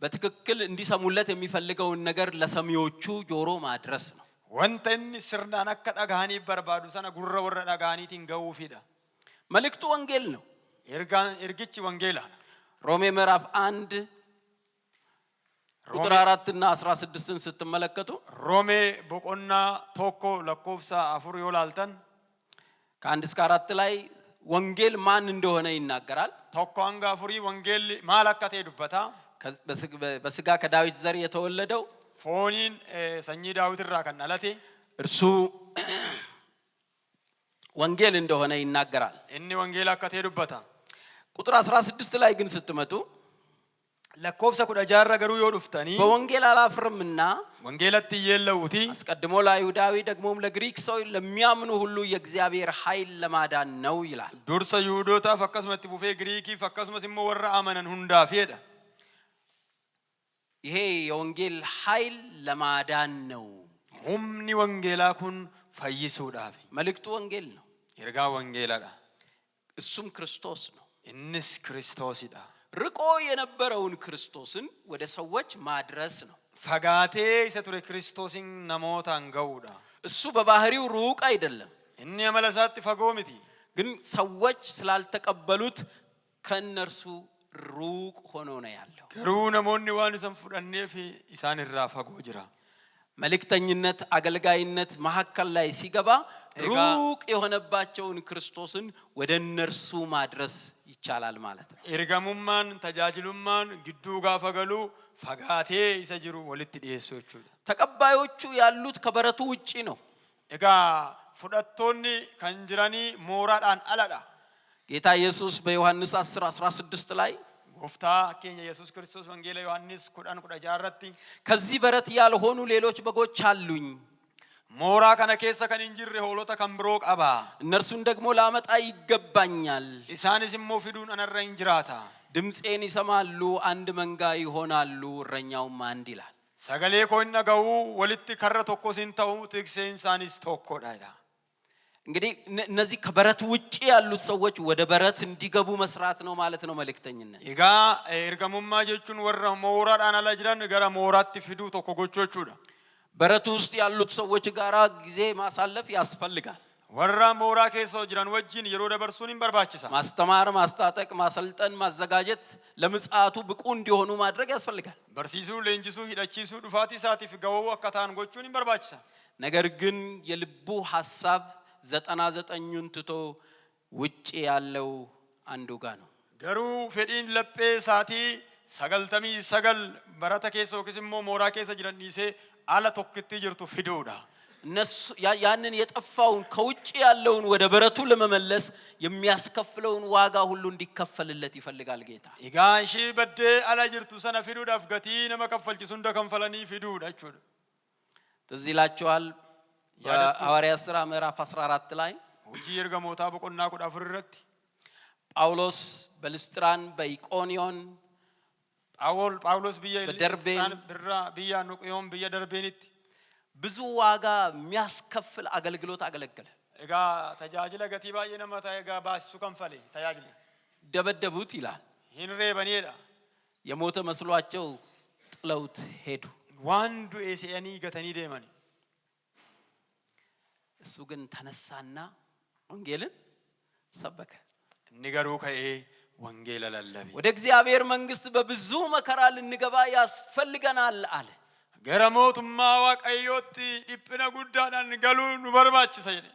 በትክክል እንዲሰሙለት የሚፈልገውን ነገር ለሰሚዎቹ ጆሮ ማድረስ ነው wanta inni sirnaan akka dhagaanii barbaadu sana gurra warra dhagaaniitiin ga'uufidha መልእክቱ ወንጌል ነው ergichi wangeelaadha ሮሜ ምዕራፍ 1 ቁጥር 4 እና 16ን ስትመለከቱ ሮሜ boqonnaa tokko lakkoofsa 4 yoo laaltan ከ1 እስከ 4 ላይ ወንጌል ማን እንደሆነ ይናገራል tokko hanga 4 wangeelli maal akka ta'e dubbata በስጋ ከዳዊት ዘር የተወለደው fooniin sanyii daawit irraa kan dhalate እርሱ ወንጌል እንደሆነ ይናገራል። inni wangeela akka ta'e dubbata. ቁጥር 16 ላይ ግን ስትመጡ lakkoofsa 16 garuu yoo dhuftanii በወንጌል አላፍርምና wangeelatti yeellawuti አስቀድሞ ለአይሁዳዊ ደግሞም ለግሪክ ሰው ለሚያምኑ ሁሉ የእግዚአብሔር ኃይል ለማዳን ነው ይላል። dursa yihuudootaaf akkasumatti fufee giriikiif akkasumas immoo warra amanan hundaafidha. ይሄ የወንጌል ኃይል ለማዳን ነው። humni wangeelaa kun fayyisuudhaaf መልእክቱ ወንጌል ነው። ergaa wangeeladha. እሱም ክርስቶስ ነው። innis kiristoosidha. ርቆ የነበረውን ክርስቶስን ወደ ሰዎች ማድረስ ነው። fagaatee isa ture kiristoosin namootaan ga'uudha. እሱ በባህሪው ሩቅ አይደለም። inni amala isaatti fagoo miti. ግን ሰዎች ስላልተቀበሉት ከነርሱ ሩቅ ሆኖ ነው ያለው። garuu namoonni waan isan fudhanneef isaan irraa fagoo jira. መልእክተኝነት አገልጋይነት መሐከል ላይ ሲገባ ሩቅ የሆነባቸውን ክርስቶስን ወደ እነርሱ ማድረስ ይቻላል ማለት ነው። ergamummaan tajaajilummaan gidduu gaafa galu fagaatee isa jiru walitti dhiyeessuu jechuudha. ተቀባዮቹ ያሉት ከበረቱ ውጪ ነው። egaa fudhattoonni kan jiranii mooraadhaan aladha. ጌታ ኢየሱስ በዮሐንስ 10:16 ላይ gooftaa keenya Yesuus Kiristoos wangeela Yohannis 10:16 irratti ከዚህ በረት ያልሆኑ ሌሎች በጎች አሉኝ mooraa kana keessa kan hin jirre hoolota kan biroo qaba. እነርሱን ደግሞ ላመጣ ይገባኛል። isaanis immoo fiduun anarra hin jiraata. ድምጼን ይሰማሉ፣ አንድ መንጋ ይሆናሉ፣ እረኛውም አንድ ይላል። sagalee koo hin dhaga'u, walitti karra tokkos hin ta'u, tikseen isaanis tokkodha. እንግዲህ እነዚህ ከበረት ውጪ ያሉት ሰዎች ወደ በረት እንዲገቡ መስራት ነው ማለት ነው መልእክተኝነት። egaa ergamummaa jechuun warra mooraadhaan ala jiran gara mooraatti fiduu tokko gochuu jechuudha. በረቱ ውስጥ ያሉት ሰዎች ጋራ ጊዜ ማሳለፍ ያስፈልጋል። warra mooraa keessa jiran wajjin yeroo dabarsuun hin barbaachisa. ማስተማር፣ ማስታጠቅ፣ ማሰልጠን፣ ማዘጋጀት ለምጽአቱ ብቁ እንዲሆኑ ማድረግ ያስፈልጋል። barsiisuu, leenjisuu, hidhachiisuu, dhufaatii isaatiif ga'uu akka ta'an gochuun hin barbaachisa. ነገር ግን የልቡ ሐሳብ 99ን ትቶ ውጪ ያለው አንዱ ጋር ነው። garuu fedhiin laphee isaatii 99 barata keessa yookiis immoo mooraa keessa jiran dhiisee ala tokkitti jirtu fiduudha. እነሱ ያንን የጠፋውን ከውጪ ያለውን ወደ በረቱ ለመመለስ የሚያስከፍለውን ዋጋ ሁሉ እንዲከፈልለት ይፈልጋል ጌታ። egaa ishii baddee ala jirtu sana fiduudhaaf gatii nama kaffalchisu hunda kanfalanii fiduudha jechuudha. ትዝ ይላችኋል በሐዋርያት ሥራ ምዕራፍ 14 ላይ hojii ergamootaa boqonnaa 14 irratti ጳውሎስ በልስጥራን በኢቆንዮን ጳውሎስ biyya በደርቤን birraa biyya nuqyoon biyya darbeenitti ብዙ ዋጋ የሚያስከፍል አገልግሎት አገለገለ። egaa tajaajila gatii baay'ee nama ta'e egaa baasisuu kanfale tajaajila. ደበደቡት ይላል። hin reebaniidha. የሞተ መስሏቸው ጥለውት ሄዱ። waan du'e se'anii gatanii deemani. እሱ ግን ተነሳና ወንጌልን ሰበከ። inni garuu ka'ee wangeela lallabe. ወደ እግዚአብሔር መንግስት በብዙ መከራ ልንገባ ያስፈልገናል አለ። gara mootummaa waaqayyootti dhiphina guddaadhaan galuu nu barbaachisa jedhe.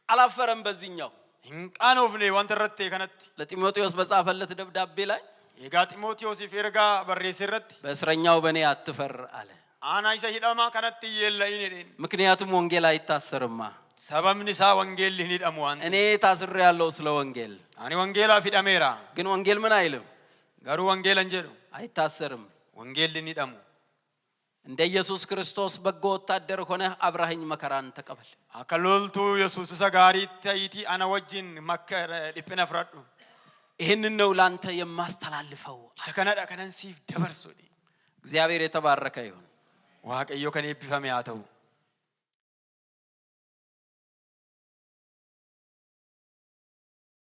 አላፈረም በዚህኛው hin qaanofne wanta irratti kanatti. ለጢሞቴዎስ በጻፈለት ደብዳቤ ላይ egaa xiimootiyoosiif ergaa barreesse irratti በእስረኛው በእኔ አትፈር አለ። aanaa isa hidhamaa kanatti yeella'in jedheen. ምክንያቱም ወንጌል አይታሰርማ። sababni isaa wangeelli hin hidhamu waan እኔ ታስሬ ያለው ስለ ወንጌል ani wangeelaaf hidhameera. ግን ወንጌል ምን አይልም? garuu wangeelan jedhu አይታሰርም። wangeelli hin hidhamu. እንደ ኢየሱስ ክርስቶስ በጎ ወታደር ሆነ አብራኸኝ መከራን ተቀበል። akka loltuu Yesuus isa gaariitti ta'iti ana wajjin dhiphina fudhadhu. ይህንን ነው ላንተ የማስተላልፈው። isa kanadha kanan siif dabarsu. እግዚአብሔር የተባረከ ይሁን። waaqayyo kan eebbifame haa ta'u.